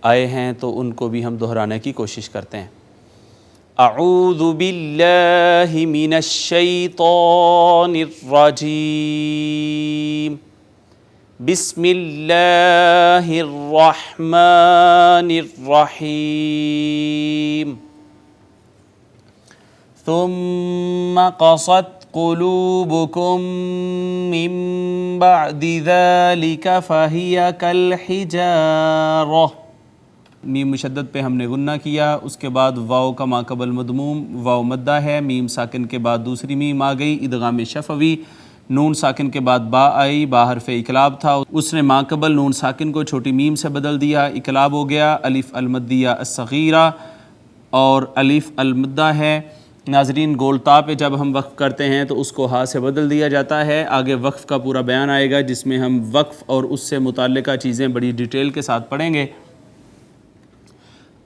آئے ہیں تو ان کو بھی ہم دہرانے کی کوشش کرتے ہیں۔ اعوذ باللہ من الشیطان الرجیم، بسم اللہ الرحمن الرحیم۔ ثم قصت قلوبكم من بعد ذلك فهي كالحجارة۔ میم مشدد پہ ہم نے غنہ کیا، اس کے بعد واو کا ماقبل مضموم، واو مدہ ہے، میم ساکن کے بعد دوسری میم آ گئی، ادغام شفوی، نون ساکن کے بعد با آئی، با حرف اقلاب تھا، اس نے ماقبل نون ساکن کو چھوٹی میم سے بدل دیا، اقلاب ہو گیا، الف المدیہ الصغیرہ اور الف المدہ ہے۔ ناظرین گولتا پہ جب ہم وقف کرتے ہیں تو اس کو ہا سے بدل دیا جاتا ہے۔ آگے وقف کا پورا بیان آئے گا جس میں ہم وقف اور اس سے متعلقہ چیزیں بڑی ڈیٹیل کے ساتھ پڑھیں گے۔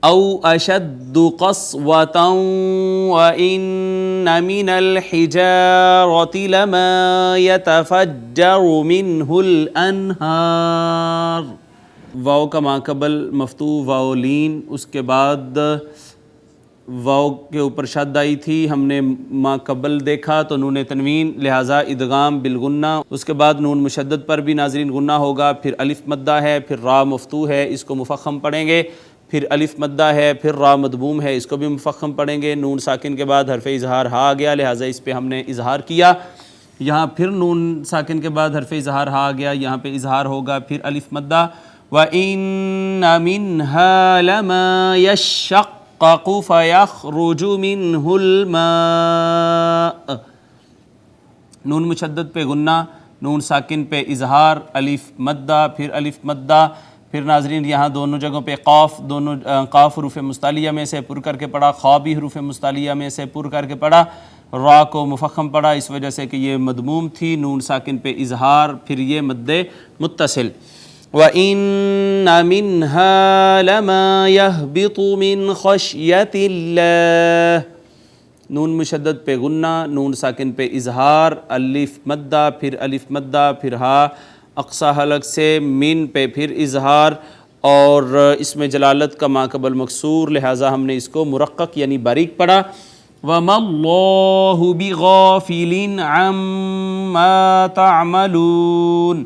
او اشد قسوة وإن من الحجارة لما يتفجر منه الأنهار۔ واو کا ماقبل مفتوح واو لین، اس کے بعد واو کے اوپر شد آئی تھی، ہم نے ماقبل دیکھا تو نون تنوین، لہٰذا ادغام بالغنہ، اس کے بعد نون مشدد پر بھی ناظرین غنہ ہوگا، پھر الف مدہ ہے، پھر را مفتوح ہے، اس کو مفخم پڑھیں گے، پھر الف مدہ ہے، پھر را مدموم ہے، اس کو بھی مفخم پڑھیں گے۔ نون ساکن کے بعد حرف اظہار ہا آ گیا، لہٰذا اس پہ ہم نے اظہار کیا۔ یہاں پھر نون ساکن کے بعد حرف اظہار ہا آ گیا، یہاں پہ اظہار ہوگا، پھر الف مدہ۔ وَإِنَّ مِنْهَا لَمَا يَشَّقَّقُ فَيَخْرُجُ مِنْهُ الْمَاءُ۔ نون مشدد پہ غنہ، نون ساکن پہ اظہار، الف مدہ، پھر الف مدہ، پھر ناظرین یہاں دونوں جگہوں پہ قاف، دونوں قاف حروف مستعلیہ میں سے پر کر کے پڑھا، خا بھی حروف مستعلیہ میں سے پر کر کے پڑھا، را کو مفخم پڑھا اس وجہ سے کہ یہ مدموم تھی، نون ساکن پہ اظہار، پھر یہ مد متصل۔ وَإِنَّ مِنْهَا لَمَا يَهْبِطُ مِنْ خَشْيَةِ اللَّهِ، نون مشدد پہ غنہ، نون ساکن پہ اظہار، الف مدہ، پھر الف مدہ، پھر ہا اقصی حلق سے، من پہ پھر اظہار، اور اس میں جلالت کا ماقبل مکسور، لہٰذا ہم نے اس کو مرقق یعنی باریک پڑھا۔ وَمَا اللَّهُ بِغَافِلٍ عَمَّا تَعْمَلُونَ،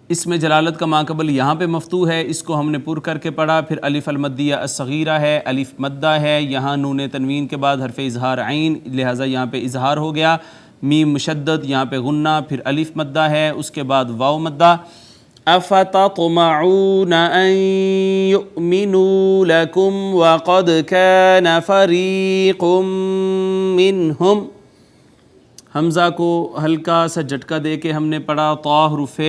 اس میں جلالت کا ماقبل یہاں پہ مفتوح ہے، اس کو ہم نے پر کر کے پڑھا، پھر الف المدیہ الصغیرہ ہے، الف مدہ ہے، یہاں نون تنوین کے بعد حرف اظہار عین، لہٰذا یہاں پہ اظہار ہو گیا، میم مشدد، یہاں پہ غنہ، پھر الف مدہ ہے، اس کے بعد واو مدہ۔ أَفَتَطْمَعُونَ أَن يُؤْمِنُوا لَكُمْ وَقَدْ كَانَ فَرِيقٌ مِّنْهُمْ، حمزہ کو ہلکا سا جھٹکا دے کے ہم نے پڑھا، طا حروف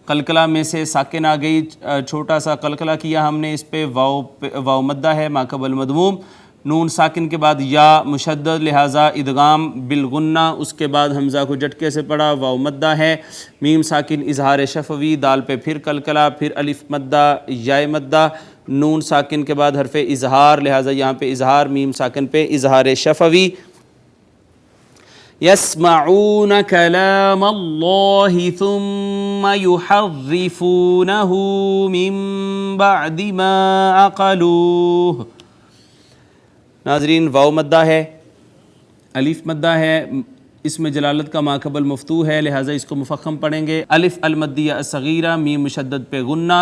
قلقلہ میں سے ساکن آ گئی، چھوٹا سا قلقلہ کیا ہم نے اس پہ، واو مدہ ہے ماقبل مدموم، نون ساکن کے بعد یا مشدد، لہٰذا ادغام بالغنہ، اس کے بعد حمزہ کو جھٹکے سے پڑھا، واو مدہ ہے، میم ساکن اظہار شفوی، دال پہ پھر قلقلہ، پھر الف مدہ، یا مدہ، نون ساکن کے بعد حرف اظہار، لہٰذا یہاں پہ اظہار، میم ساکن پہ اظہار شفوی۔ يَسْمَعُونَ كَلَامَ اللَّهِ ثُمَّ يُحَرِّفُونَهُ مِن بَعْدِ مَا عَقَلُوهُ، ناظرین واو مدہ ہے، الف مدہ ہے، اس میں جلالت کا ماقبل مفتوح ہے، لہٰذا اس کو مفخم پڑھیں گے، الف المدیہ الصغیرہ، میم مشدد پہ غنہ،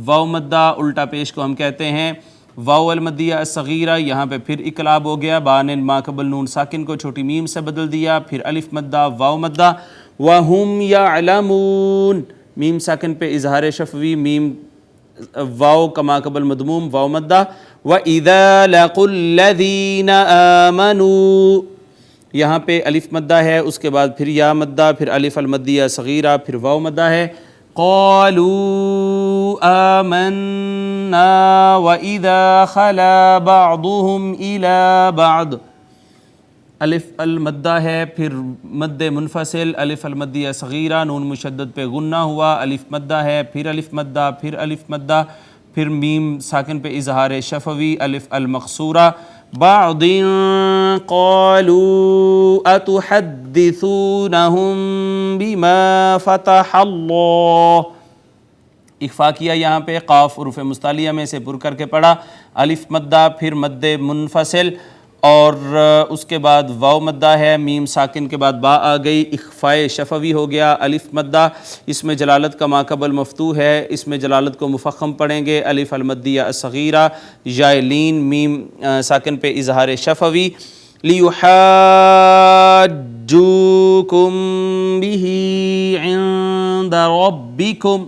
واو مدہ الٹا پیش کو ہم کہتے ہیں، واو المدیہ الصغیرہ، یہاں پہ پھر اقلاب ہو گیا، بان ماقبل نون ساکن کو چھوٹی میم سے بدل دیا، پھر الف مدہ، واو مدہ، وَهُمْ يَعْلَمُونَ، میم ساکن پہ اظہار شفوی، میم واو کا ماقبل مدموم، واو مدہ، وَإِذَا لَقُوا الَّذِينَ آمَنُوا، یہاں پہ الف مدہ ہے، اس کے بعد پھر یا مدہ، پھر الف المدیہ صغیرہ، پھر واو مدہ ہے، قَالُوا آمَنَّا وَإِذَا خَلَا بَعْضُهُمْ إِلَى بَعْضٍ، الف المدہ ہے، پھر مد منفصل، الف المدیہ صغیرہ، نون مشدد پہ غنہ ہوا، الف مدہ ہے، پھر الف مدہ، پھر الف مدہ، پھر میم ساکن پہ اظہار شفوی، الف المقصورہ، بعض قالوا اتحدثونہم بما فتح اللہ، اخفا کیا یہاں پہ، قاف حروف مستعلیہ میں سے پر کر کے پڑھا، الف مدہ، پھر مد منفصل، اور اس کے بعد واو مدہ ہے، میم ساکن کے بعد با آ گئی، اخفاء شفوی ہو گیا، الف مدہ، اس میں جلالت کا ماقبل مفتوح ہے، اس میں جلالت کو مفخم پڑھیں گے، الف المدیہ الصغیرہ، یا لین، میم ساکن پہ اظہار شفوی، لِيُحَاجُّوكُمْ بِهِ عِنْدَ رَبِّكُمْ،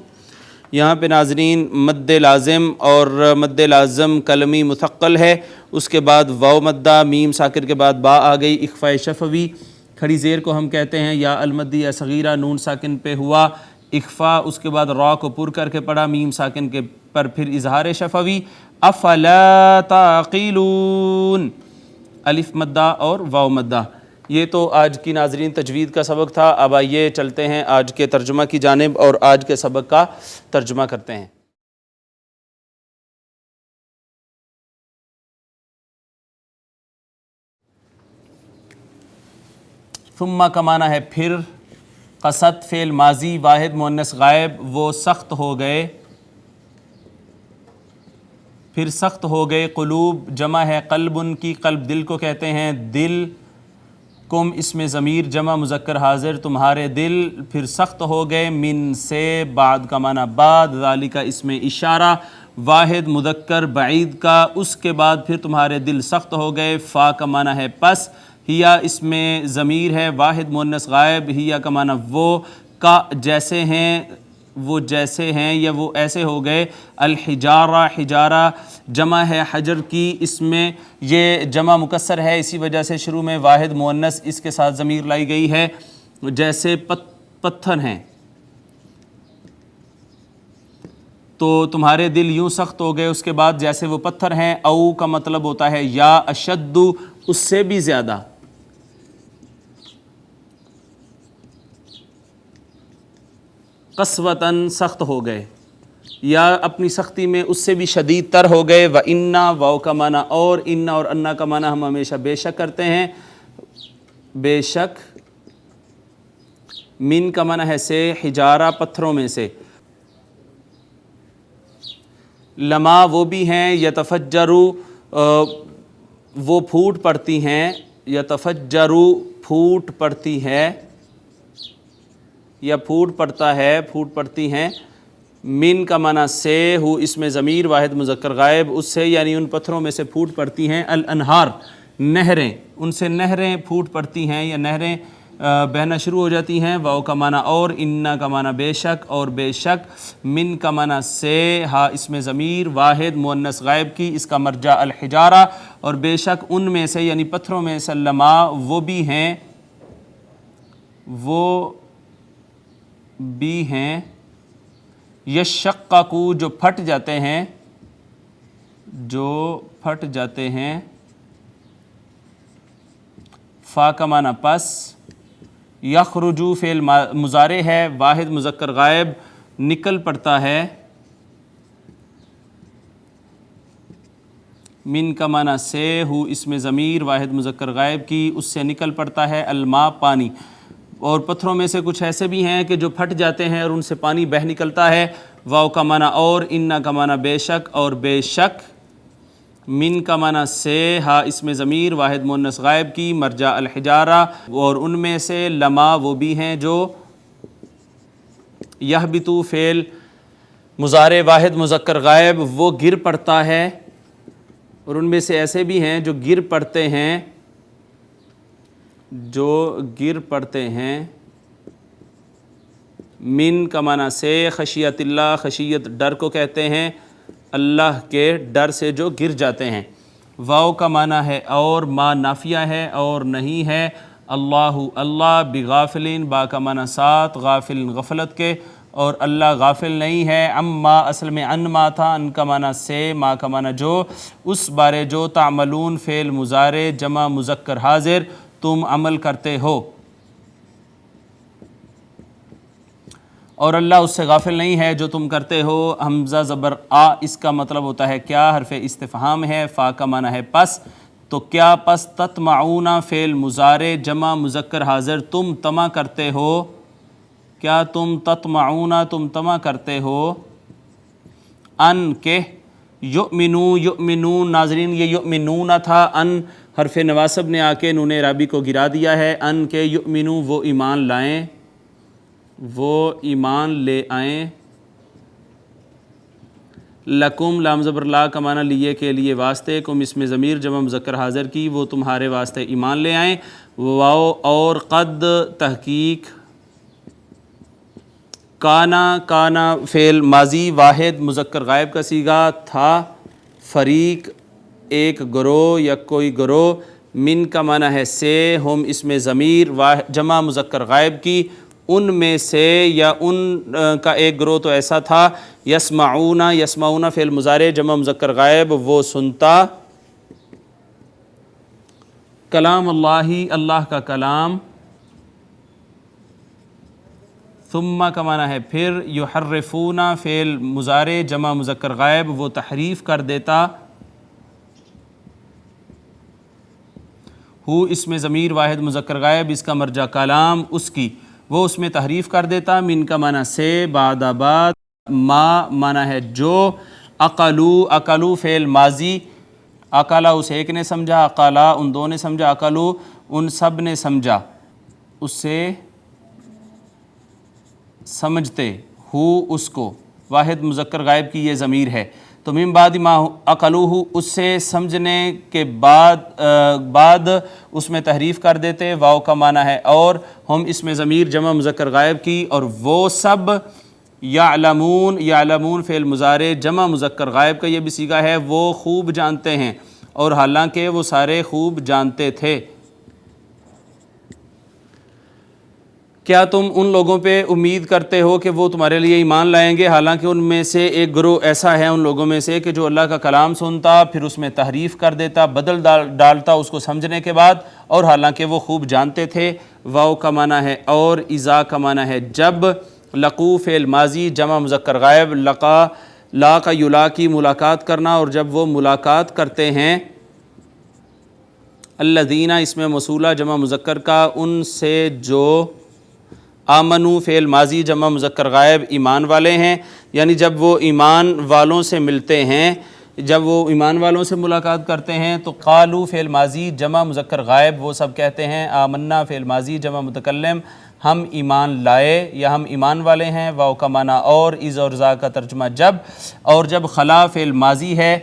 یہاں پہ ناظرین مد لازم، اور مد لازم کلمی مثقل ہے، اس کے بعد واو مدہ، میم ساکن کے بعد با آ گئی، اخفاء شفوی، کھڑی زیر کو ہم کہتے ہیں، یا المدیہ صغیرہ، نون ساکن پہ ہوا اخفا، اس کے بعد را کو پر کر کے پڑھا، میم ساکن کے پر پھر اظہار شفوی، افلا تعقلون، الف مدہ اور واو مدہ۔ یہ تو آج کی ناظرین تجوید کا سبق تھا، اب آئیے چلتے ہیں آج کے ترجمہ کی جانب اور آج کے سبق کا ترجمہ کرتے ہیں۔ ثم کا معنی ہے پھر، قصد فعل ماضی واحد مؤنث غائب، وہ سخت ہو گئے، پھر سخت ہو گئے، قلوب جمع ہے قلب ان کی، قلب دل کو کہتے ہیں، دل، کم اس میں ضمیر جمع مذکر حاضر، تمہارے دل، پھر سخت ہو گئے، من سے، بعد کا معنی بعد، ذالک اس میں اشارہ، واحد مذکر بعید کا، اس کے بعد پھر تمہارے دل سخت ہو گئے، فا کا معنی ہے پس، ہیا اس میں ضمیر ہے واحد مؤنث غائب، ہیا کا معنی وہ، کا جیسے ہیں، وہ جیسے ہیں یا وہ ایسے ہو گئے. الحجارہ، حجارہ جمع ہے حجر کی، اس میں یہ جمع مکسر ہے، اسی وجہ سے شروع میں واحد مؤنث اس کے ساتھ ضمیر لائی گئی ہے. جیسے پتھر ہیں، تو تمہارے دل یوں سخت ہو گئے، اس کے بعد جیسے وہ پتھر ہیں. او کا مطلب ہوتا ہے یا اشد، اس سے بھی زیادہ. قسوتاً سخت ہو گئے، یا اپنی سختی میں اس سے بھی شدید تر ہو گئے. و انا، واو کا معنی اور، انا اور انا کا معنی ہم ہمیشہ بے شک کرتے ہیں. بے شک، من کا معنی ہے سے، حجارہ پتھروں میں سے. لما وہ بھی ہیں، یتفجرو وہ پھوٹ پڑتی ہیں، یتفجرو پھوٹ پڑتی ہے یا پھوٹ پڑتا ہے، پھوٹ پڑتی ہیں. من کا معنی سے، ہو اس میں ضمیر واحد مذکر غائب، اس سے یعنی ان پتھروں میں سے پھوٹ پڑتی ہیں. الانہار نہریں، ان سے نہریں پھوٹ پڑتی ہیں یا نہریں بہنا شروع ہو جاتی ہیں. واو کا معنی اور، انا کا معنی بے شک اور بے شک. من کا معنی سے، ہا اس میں ضمیر واحد مؤنث غائب کی، اس کا مرجع الحجارہ. اور بے شک ان میں سے یعنی پتھروں میں سے، لما وہ بھی ہیں، وہ بھی ہیں، یشققو جو پھٹ جاتے ہیں، جو پھٹ جاتے ہیں. فا کا معنی پس، یخرجو فعل مضارع ہے، واحد مذکر غائب، نکل پڑتا ہے. من کا معنی سے، ہو اس میں ضمیر واحد مذکر غائب کی، اس سے نکل پڑتا ہے. الماء پانی. اور پتھروں میں سے کچھ ایسے بھی ہیں کہ جو پھٹ جاتے ہیں اور ان سے پانی بہہ نکلتا ہے. واو کا معنی اور، انا کا معنی بے شک اور بے شک. من کا معنی سے، ہا اس میں ضمیر واحد مؤنث غائب کی، مرجع الحجارہ. اور ان میں سے لما وہ بھی ہیں جو، یہبتو فعل مضارع واحد مذکر غائب، وہ گر پڑتا ہے. اور ان میں سے ایسے بھی ہیں جو گر پڑتے ہیں، جو گر پڑتے ہیں. من کا معنی سے، خشیت اللہ، خشیت ڈر کو کہتے ہیں، اللہ کے ڈر سے جو گر جاتے ہیں. واو کا معنی ہے اور، ما نافیہ ہے اور نہیں ہے. اللہ اللہ، بغافلین با کا معنی ساتھ، غافل غفلت کے، اور اللہ غافل نہیں ہے. اما اصل میں ان ما تھا، ان کا معنی سے، ما کا معنی جو، اس بارے جو، تعملون فعل مضارع جمع مذکر حاضر تم عمل کرتے ہو. اور اللہ اس سے غافل نہیں ہے جو تم کرتے ہو. حمزہ زبر آ، اس کا مطلب ہوتا ہے کیا، حرف استفہام ہے. فا کا معنی ہے پس، تو کیا پس. تطمعون فعل مضارع جمع مذکر حاضر تم طمع کرتے ہو. کیا تم تطمعون تم طمع کرتے ہو. ان کے، یؤمنو یؤمنون، ناظرین یہ یؤمنون تھا، ان حرف نواسب نے آ کے نون اعرابی کو گرا دیا ہے. ان کے یؤمنو وہ ایمان لائیں، وہ ایمان لے آئیں. لکم لام زبر لا کا معنی لیے کے لیے واسطے، کم اس میں ضمیر جمع مذکر حاضر کی، وہ تمہارے واسطے ایمان لے آئیں. واو اور، قد تحقیق. کانا کانا فعل ماضی واحد مذکر غائب کا صیغہ تھا. فریق ایک گروہ یا کوئی گروہ. من کا معنی ہے سے، ہم اس میں ضمیر جمع مذکر غائب کی، ان میں سے یا ان کا ایک گروہ تو ایسا تھا. یسمعون یسمعون فعل مضارع جمع مذکر غائب، وہ سنتا. کلام اللہ اللہ کا کلام. ثم کا معنی ہے پھر. یحرفون فعل مضارع جمع مذکر غائب، وہ تحریف کر دیتا. ہو اس میں ضمیر واحد مذکر غائب، اس کا مرجع کلام اس کی، وہ اس میں تحریف کر دیتا. من کا معنی سے، بعد بعد. ما معنی ہے جو. اقلو اقلو فعل ماضی، اقلا اس ایک نے سمجھا، اقلا ان دو نے سمجھا، اقلو ان سب نے سمجھا، اس سے سمجھتے. ہو اس کو، واحد مذکر غائب کی یہ ضمیر ہے. تو من بعد ما اقلوہ، اس سے سمجھنے کے بعد اس میں تحریف کر دیتے. واو کا معنی ہے اور، ہم اس میں ضمیر جمع مذکر غائب کی، اور وہ سب یعلمون، یعلمون فعل مضارع جمع مذکر غائب کا یہ بھی صیغہ ہے، وہ خوب جانتے ہیں، اور حالانکہ وہ سارے خوب جانتے تھے۔ کیا تم ان لوگوں پہ امید کرتے ہو کہ وہ تمہارے لیے ایمان لائیں گے، حالانکہ ان میں سے ایک گروہ ایسا ہے ان لوگوں میں سے کہ جو اللہ کا کلام سنتا پھر اس میں تحریف کر دیتا، بدل ڈالتا اس کو سمجھنے کے بعد، اور حالانکہ وہ خوب جانتے تھے۔ واو کا معنی ہے اور، اذا کا معنی ہے جب، لقو فعل ماضی جمع مذکر غائب، لقا لاقا یلاقی ملاقات کرنا، اور جب وہ ملاقات کرتے ہیں، الذین اس میں موصولہ جمع مذکر کا، ان سے جو، آمنو فعل ماضی جمع مذکر غائب ایمان والے ہیں، یعنی جب وہ ایمان والوں سے ملتے ہیں، جب وہ ایمان والوں سے ملاقات کرتے ہیں تو قالو فعل ماضی جمع مذکر غائب وہ سب کہتے ہیں، آمنا فعل ماضی جمع متکلم ہم ایمان لائے یا ہم ایمان والے ہیں، واو کا معنی اور، از اور ذا کا ترجمہ جب، اور جب خلا فعل ماضی ہے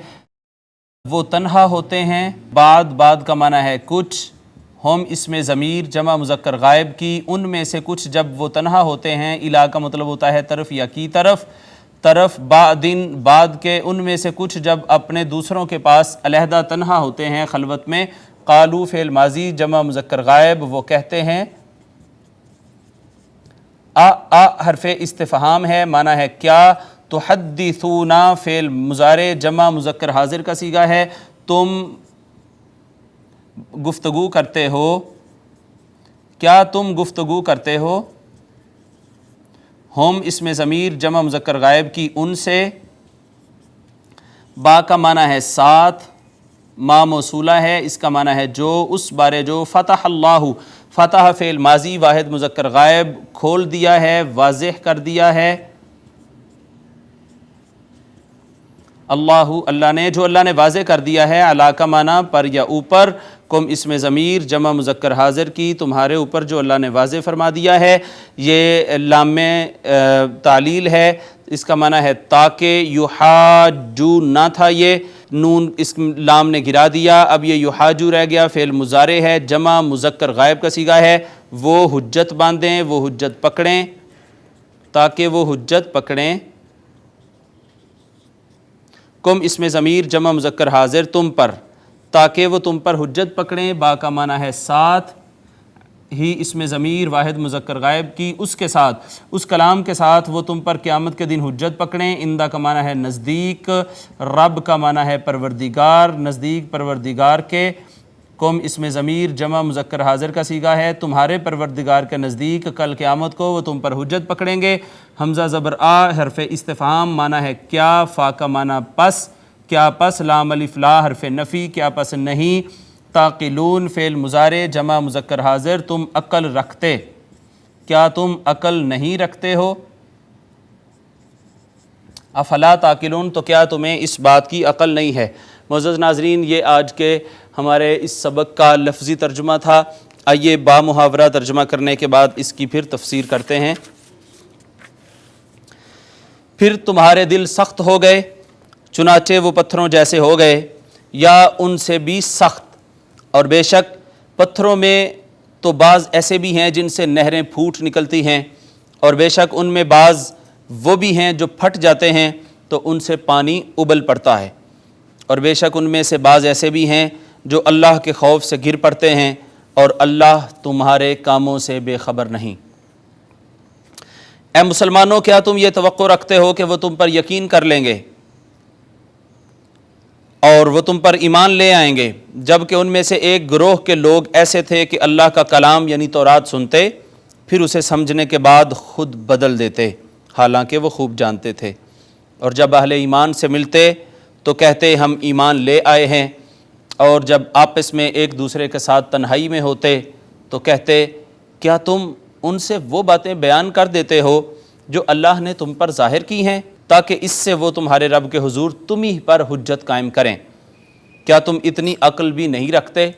وہ تنہا ہوتے ہیں، بعد کا معنی ہے کچھ، ہم اس میں ضمیر جمع مذکر غائب کی، ان میں سے کچھ جب وہ تنہا ہوتے ہیں، الا کا مطلب ہوتا ہے طرف یا کی طرف، بعدن بعد کے، ان میں سے کچھ جب اپنے دوسروں کے پاس علیحدہ تنہا ہوتے ہیں خلوت میں، قالو فعل ماضی جمع مذکر غائب وہ کہتے ہیں، حرف استفہام ہے، معنی ہے کیا، تحدثونا فعل مضارع جمع مذکر حاضر کا صیغہ ہے، تم گفتگو کرتے ہو، کیا تم گفتگو کرتے ہو، ہم اس میں ضمیر جمع مذکر غائب کی، ان سے، با کا معنی ہے ساتھ، ما موصولہ ہے، اس کا معنی ہے جو، اس بارے جو، فتح اللہ، فتح فعل ماضی واحد مذکر غائب کھول دیا ہے، واضح کر دیا ہے، اللہ اللہ نے، جو اللہ نے واضح کر دیا ہے، علا کا معنی پر یا اوپر، کم اس میں ضمیر جمع مذکر حاضر کی، تمہارے اوپر جو اللہ نے واضح فرما دیا ہے، یہ لام تعلیل ہے، اس کا معنی ہے تاکہ، یحاجو نہ تھا یہ، نون اس لام نے گرا دیا، اب یہ یحاجو رہ گیا، فعل مضارع ہے جمع مذکر غائب کا صیغہ ہے، وہ حجت باندھیں، وہ حجت پکڑیں، تاکہ وہ حجت پکڑیں، کم اس میں ضمیر جمع مذکر حاضر تم پر، تاکہ وہ تم پر حجت پکڑیں، با کا معنی ہے ساتھ، ہی اس میں ضمیر واحد مذکر غائب کی، اس کے ساتھ، اس کلام کے ساتھ وہ تم پر قیامت کے دن حجت پکڑیں، اندہ کا معنی ہے نزدیک، رب کا معنی ہے پروردگار، نزدیک پروردگار کے، کم اس میں ضمیر جمع مذکر حاضر کا صیغہ ہے، تمہارے پروردگار کے نزدیک کل قیامت کو وہ تم پر حجت پکڑیں گے، حمزہ زبر آ حرف استفہام معنی ہے کیا، فا کا معنی پس، کیا پس، لام الف لا حرف نفی، کیا پس نہیں، تعقلون فعل مضارع جمع مذکر حاضر تم عقل رکھتے، کیا تم عقل نہیں رکھتے ہو، افلا تعقلون تو کیا تمہیں اس بات کی عقل نہیں ہے۔ معزز ناظرین، یہ آج کے ہمارے اس سبق کا لفظی ترجمہ تھا، آئیے با محاورہ ترجمہ کرنے کے بعد اس کی پھر تفسیر کرتے ہیں۔ پھر تمہارے دل سخت ہو گئے، چنانچہ وہ پتھروں جیسے ہو گئے، یا ان سے بھی سخت، اور بے شک پتھروں میں تو بعض ایسے بھی ہیں جن سے نہریں پھوٹ نکلتی ہیں، اور بے شک ان میں بعض وہ بھی ہیں جو پھٹ جاتے ہیں تو ان سے پانی ابل پڑتا ہے، اور بے شک ان میں سے بعض ایسے بھی ہیں جو اللہ کے خوف سے گر پڑتے ہیں، اور اللہ تمہارے کاموں سے بے خبر نہیں۔ اے مسلمانوں، کیا تم یہ توقع رکھتے ہو کہ وہ تم پر یقین کر لیں گے اور وہ تم پر ایمان لے آئیں گے، جبکہ ان میں سے ایک گروہ کے لوگ ایسے تھے کہ اللہ کا کلام یعنی تورات سنتے، پھر اسے سمجھنے کے بعد خود بدل دیتے، حالانکہ وہ خوب جانتے تھے، اور جب اہل ایمان سے ملتے تو کہتے ہم ایمان لے آئے ہیں، اور جب آپس میں ایک دوسرے کے ساتھ تنہائی میں ہوتے تو کہتے کیا تم ان سے وہ باتیں بیان کر دیتے ہو جو اللہ نے تم پر ظاہر کی ہیں، تاکہ اس سے وہ تمہارے رب کے حضور تم ہی پر حجت قائم کریں، کیا تم اتنی عقل بھی نہیں رکھتے؟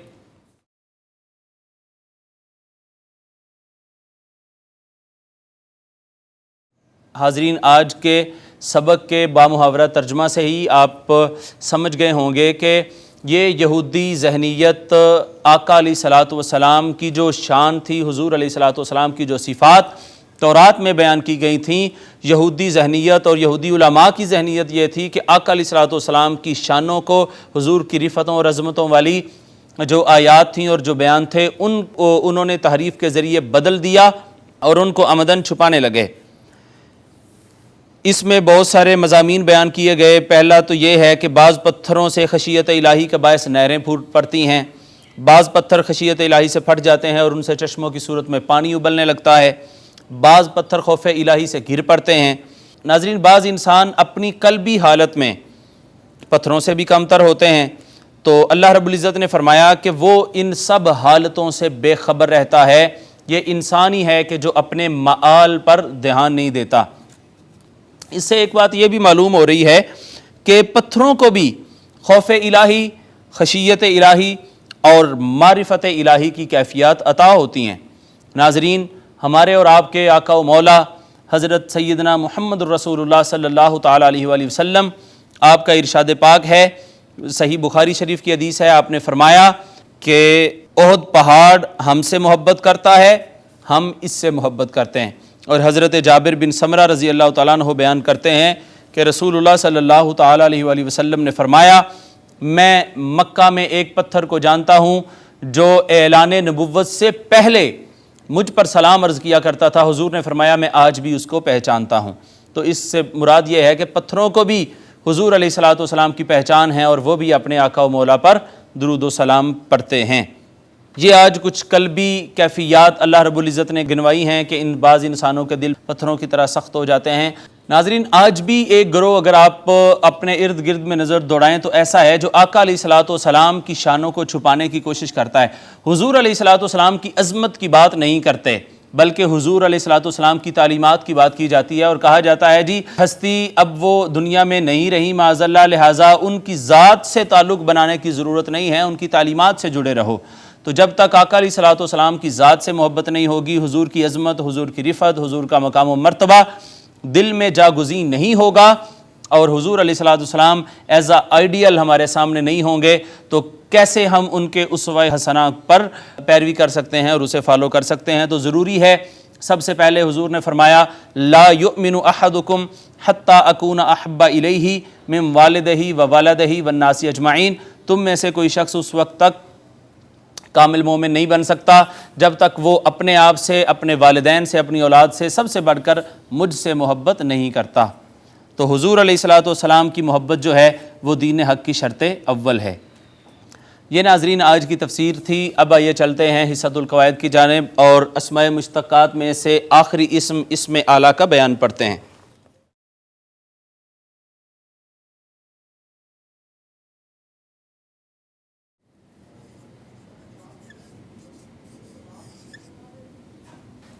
حاضرین، آج کے سبق کے بامحاورہ ترجمہ سے ہی آپ سمجھ گئے ہوں گے کہ یہ یہودی ذہنیت آقا علیہ الصلوۃ والسلام کی جو شان تھی، حضور علیہ الصلوۃ والسلام کی جو صفات، تورات میں بیان کی گئی تھیں۔ یہودی ذہنیت اور یہودی علماء کی ذہنیت یہ تھی کہ آقا علیہ الصلوۃ والسلام کی شانوں کو، حضور کی رفتوں اور عظمتوں والی جو آیات تھیں اور جو بیان تھے انہوں نے تحریف کے ذریعے بدل دیا اور ان کو عمدن چھپانے لگے۔ اس میں بہت سارے مضامین بیان کیے گئے۔ پہلا تو یہ ہے کہ بعض پتھروں سے خشیت الہی کا باعث نہریں پھوٹ پڑتی ہیں، بعض پتھر خشیت الہی سے پھٹ جاتے ہیں اور ان سے چشموں کی صورت میں پانی ابلنے لگتا ہے، بعض پتھر خوف الہی سے گر پڑتے ہیں۔ ناظرین، بعض انسان اپنی قلبی حالت میں پتھروں سے بھی کمتر ہوتے ہیں، تو اللہ رب العزت نے فرمایا کہ وہ ان سب حالتوں سے بے خبر رہتا ہے۔ یہ انسان ہی ہے کہ جو اپنے مآل پر دھیان نہیں دیتا۔ اس سے ایک بات یہ بھی معلوم ہو رہی ہے کہ پتھروں کو بھی خوف الہی، خشیت الہی اور معرفت الہی کی کیفیات عطا ہوتی ہیں۔ ناظرین، ہمارے اور آپ کے آقا و مولا حضرت سیدنا محمد الرسول اللہ صلی اللہ تعالیٰ علیہ وآلہ وسلم، آپ کا ارشاد پاک ہے، صحیح بخاری شریف کی حدیث ہے، آپ نے فرمایا کہ احد پہاڑ ہم سے محبت کرتا ہے، ہم اس سے محبت کرتے ہیں۔ اور حضرت جابر بن سمرہ رضی اللہ تعالیٰ عنہ بیان کرتے ہیں کہ رسول اللہ صلی اللہ تعالیٰ علیہ وآلہ وسلم نے فرمایا، میں مکہ میں ایک پتھر کو جانتا ہوں جو اعلان نبوت سے پہلے مجھ پر سلام عرض کیا کرتا تھا۔ حضور نے فرمایا میں آج بھی اس کو پہچانتا ہوں۔ تو اس سے مراد یہ ہے کہ پتھروں کو بھی حضور علیہ الصلوۃ والسلام کی پہچان ہے اور وہ بھی اپنے آقا و مولا پر درود و سلام پڑھتے ہیں۔ یہ آج کچھ قلبی کیفیات اللہ رب العزت نے گنوائی ہیں کہ ان بعض انسانوں کے دل پتھروں کی طرح سخت ہو جاتے ہیں۔ ناظرین، آج بھی ایک گروہ اگر آپ اپنے ارد گرد میں نظر دوڑائیں تو ایسا ہے جو آقا علیہ الصلوۃ والسلام کی شانوں کو چھپانے کی کوشش کرتا ہے۔ حضور علیہ الصلوۃ والسلام کی عظمت کی بات نہیں کرتے، بلکہ حضور علیہ الصلوۃ والسلام کی تعلیمات کی بات کی جاتی ہے اور کہا جاتا ہے جی ہستی اب وہ دنیا میں نہیں رہی معاذ اللہ، لہٰذا ان کی ذات سے تعلق بنانے کی ضرورت نہیں ہے، ان کی تعلیمات سے جڑے رہو۔ تو جب تک آقا علیہ الصلوۃ والسلام کی ذات سے محبت نہیں ہوگی، حضور کی عظمت، حضور کی رفعت، حضور کا مقام و مرتبہ دل میں جاگزین نہیں ہوگا اور حضور علیہ الصلوۃ والسلام ایز اے آئیڈیل ہمارے سامنے نہیں ہوں گے، تو کیسے ہم ان کے اسوہ حسنہ پر پیروی کر سکتے ہیں اور اسے فالو کر سکتے ہیں؟ تو ضروری ہے، سب سے پہلے حضور نے فرمایا لا یؤمن احدکم حتی اکون احب الیہ من والدہ و والدہ والناس اجمعین، تم میں سے کوئی شخص اس وقت تک کامل مومن نہیں بن سکتا جب تک وہ اپنے آپ سے، اپنے والدین سے، اپنی اولاد سے سب سے بڑھ کر مجھ سے محبت نہیں کرتا۔ تو حضور علیہ الصلوۃ والسلام کی محبت جو ہے وہ دین حق کی شرط اول ہے۔ یہ ناظرین آج کی تفسیر تھی۔ اب آئیے چلتے ہیں حصۃ القواعد کی جانب اور اسماء مشتقات میں سے آخری اسم اعلیٰ کا بیان پڑھتے ہیں۔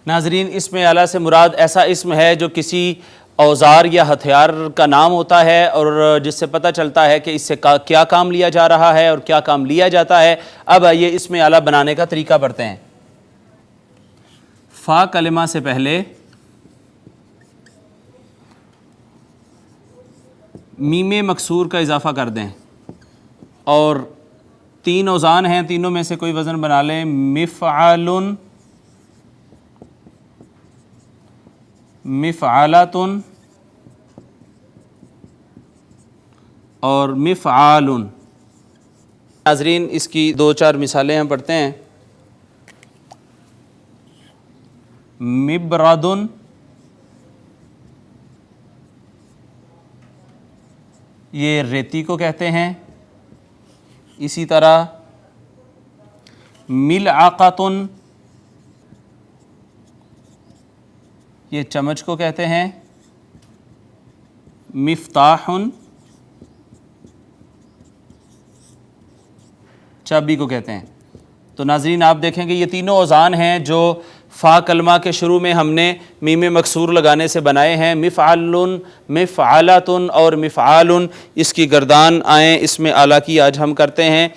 ناظرین، اسم اعلیٰ سے مراد ایسا اسم ہے جو کسی اوزار یا ہتھیار کا نام ہوتا ہے اور جس سے پتہ چلتا ہے کہ اس سے کیا کام لیا جا رہا ہے اور کیا کام لیا جاتا ہے۔ اب آئیے اسم اعلیٰ بنانے کا طریقہ پڑھتے ہیں۔ فا کلمہ سے پہلے میم مکسور کا اضافہ کر دیں اور 3 اوزان ہیں، تینوں میں سے کوئی وزن بنا لیں۔ مفعل، مفعلۃ اور مفعال۔ ناظرین، اس کی 2-4 مثالیں ہم پڑھتے ہیں۔ مبرد، یہ ریتی کو کہتے ہیں۔ اسی طرح ملعقۃ، یہ چمچ کو کہتے ہیں۔ مفتاح، چابی کو کہتے ہیں۔ تو ناظرین آپ دیکھیں کہ یہ تینوں اوزان ہیں جو فا کلمہ کے شروع میں ہم نے میم مکسور لگانے سے بنائے ہیں۔ مفعل، مفعلۃ اور مفعال۔ اس کی گردان آئیں اسم اعلیٰ کی آج ہم کرتے ہیں۔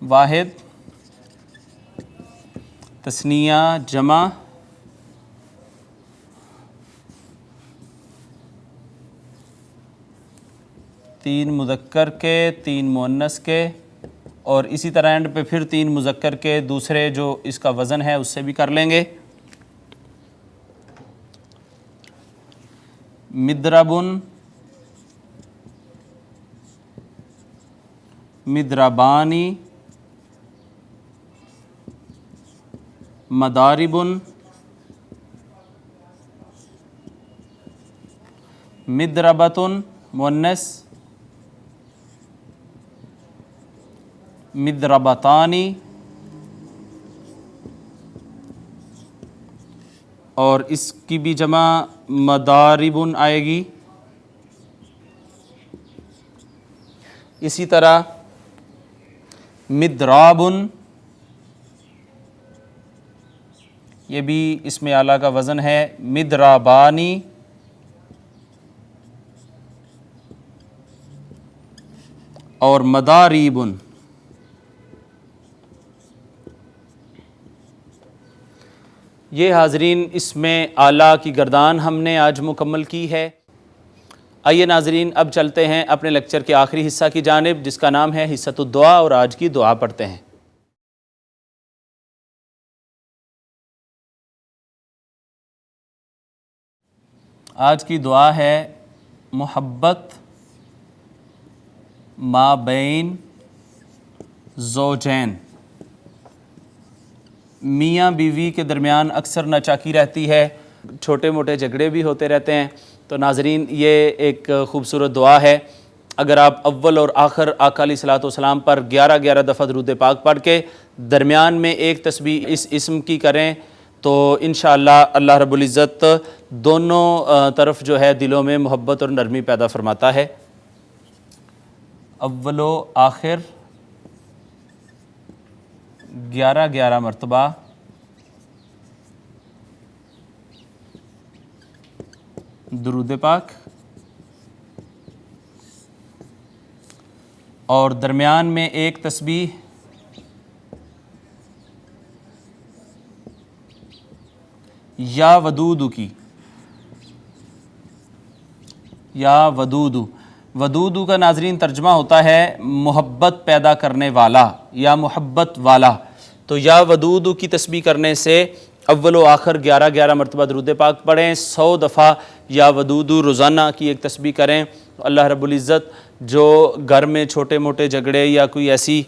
واحد، تثنیہ، جمع، تین مذکر کے، 3 مؤنث کے، اور اسی طرح اینڈ پہ پھر 3 مذکر کے دوسرے جو اس کا وزن ہے اس سے بھی کر لیں گے۔ مدرب مدربانی مدارب مدربۃ مؤنث مدربتانی اور اس کی بھی جمع مدارب آئے گی. اسی طرح مدراب یہ بھی اسم اعلیٰ کا وزن ہے. مدرابانی اور مداریب. یہ حاضرین اسم اعلیٰ کی گردان ہم نے آج مکمل کی ہے. آئیے ناظرین اب چلتے ہیں اپنے لیکچر کے آخری حصہ کی جانب جس کا نام ہے حصۃ الدعا، اور آج کی دعا پڑھتے ہیں. آج کی دعا ہے محبت ما بین زوجین. میاں بیوی کے درمیان اکثر ناچاکی رہتی ہے، چھوٹے موٹے جھگڑے بھی ہوتے رہتے ہیں. تو ناظرین یہ ایک خوبصورت دعا ہے. اگر آپ اول اور آخر آقا علیہ الصلوۃ والسلام پر 11 دفعہ درود پاک پڑھ کے درمیان میں ایک تسبیح اس اسم کی کریں تو انشاءاللہ اللہ رب العزت دونوں طرف جو ہے دلوں میں محبت اور نرمی پیدا فرماتا ہے. اول و آخر 11 مرتبہ درود پاک، اور درمیان میں ایک تسبیح یا ودود کی. یا ودود کا ناظرین ترجمہ ہوتا ہے محبت پیدا کرنے والا یا محبت والا. تو یا ودود کی تسبیح کرنے سے اول و آخر 11 مرتبہ درود پاک پڑھیں. 100 دفعہ یا ودود روزانہ کی ایک تسبیح کریں. اللہ رب العزت جو گھر میں چھوٹے موٹے جھگڑے یا کوئی ایسی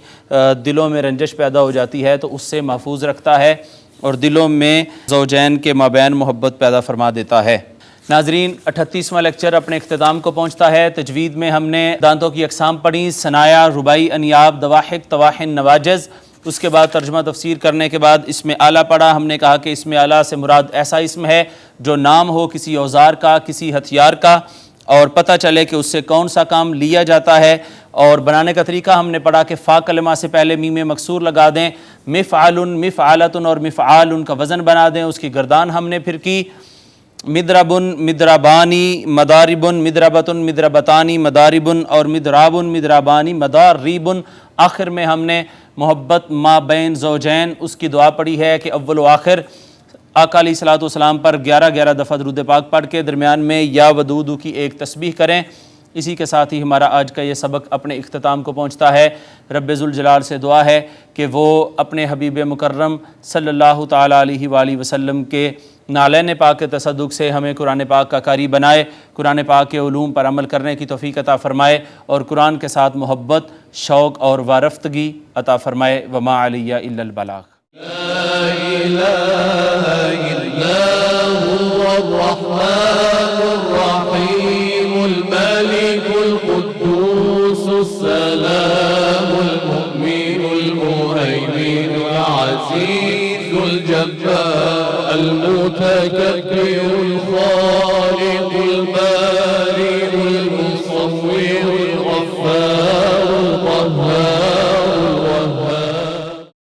دلوں میں رنجش پیدا ہو جاتی ہے تو اس سے محفوظ رکھتا ہے اور دلوں میں زوجین کے مابین محبت پیدا فرما دیتا ہے. ناظرین 38واں لیکچر اپنے اختتام کو پہنچتا ہے. تجوید میں ہم نے دانتوں کی اقسام پڑھی، ثنایا، رباعی، انیاب، دواحق، طواحن، نواجز. اس کے بعد ترجمہ تفسیر کرنے کے بعد اسم اعلیٰ پڑھا. ہم نے کہا کہ اسم اعلیٰ سے مراد ایسا اسم ہے جو نام ہو کسی اوزار کا، کسی ہتھیار کا، اور پتہ چلے کہ اس سے کون سا کام لیا جاتا ہے. اور بنانے کا طریقہ ہم نے پڑھا کہ فا کلمہ سے پہلے میم مکسور لگا دیں، مفعل، مفعلۃ اور مفعال کا وزن بنا دیں. اس کی گردان ہم نے پھر کی مدرب، مدربانی، مدارب، مدربۃ، مدربتانی، مدارب اور مدراب، مدرابانی، مدارب. آخر میں ہم نے محبت ما بین زوجین اس کی دعا پڑھی ہے کہ اول و آخر آقا علیہ الصلوۃ والسلام پر 11 دفعہ درود پاک پڑھ کے درمیان میں یا ودود کی ایک تسبیح کریں. اسی کے ساتھ ہی ہمارا آج کا یہ سبق اپنے اختتام کو پہنچتا ہے. رب ذوالجلال سے دعا ہے کہ وہ اپنے حبیب مکرم صلی اللہ تعالیٰ علیہ وآلہ وسلم کے نالین پاک کے تصدق سے ہمیں قرآن پاک کا قاری بنائے، قرآن پاک کے علوم پر عمل کرنے کی توفیق عطا فرمائے اور قرآن کے ساتھ محبت، شوق اور وارفتگی عطا فرمائے. وما علیہ الا البلاغ. لا إله إلا هو الرحمن الرحيم الملك القدوس السلام المؤمن المهيمن العزيز الجبار المتكبر الخالق البارئ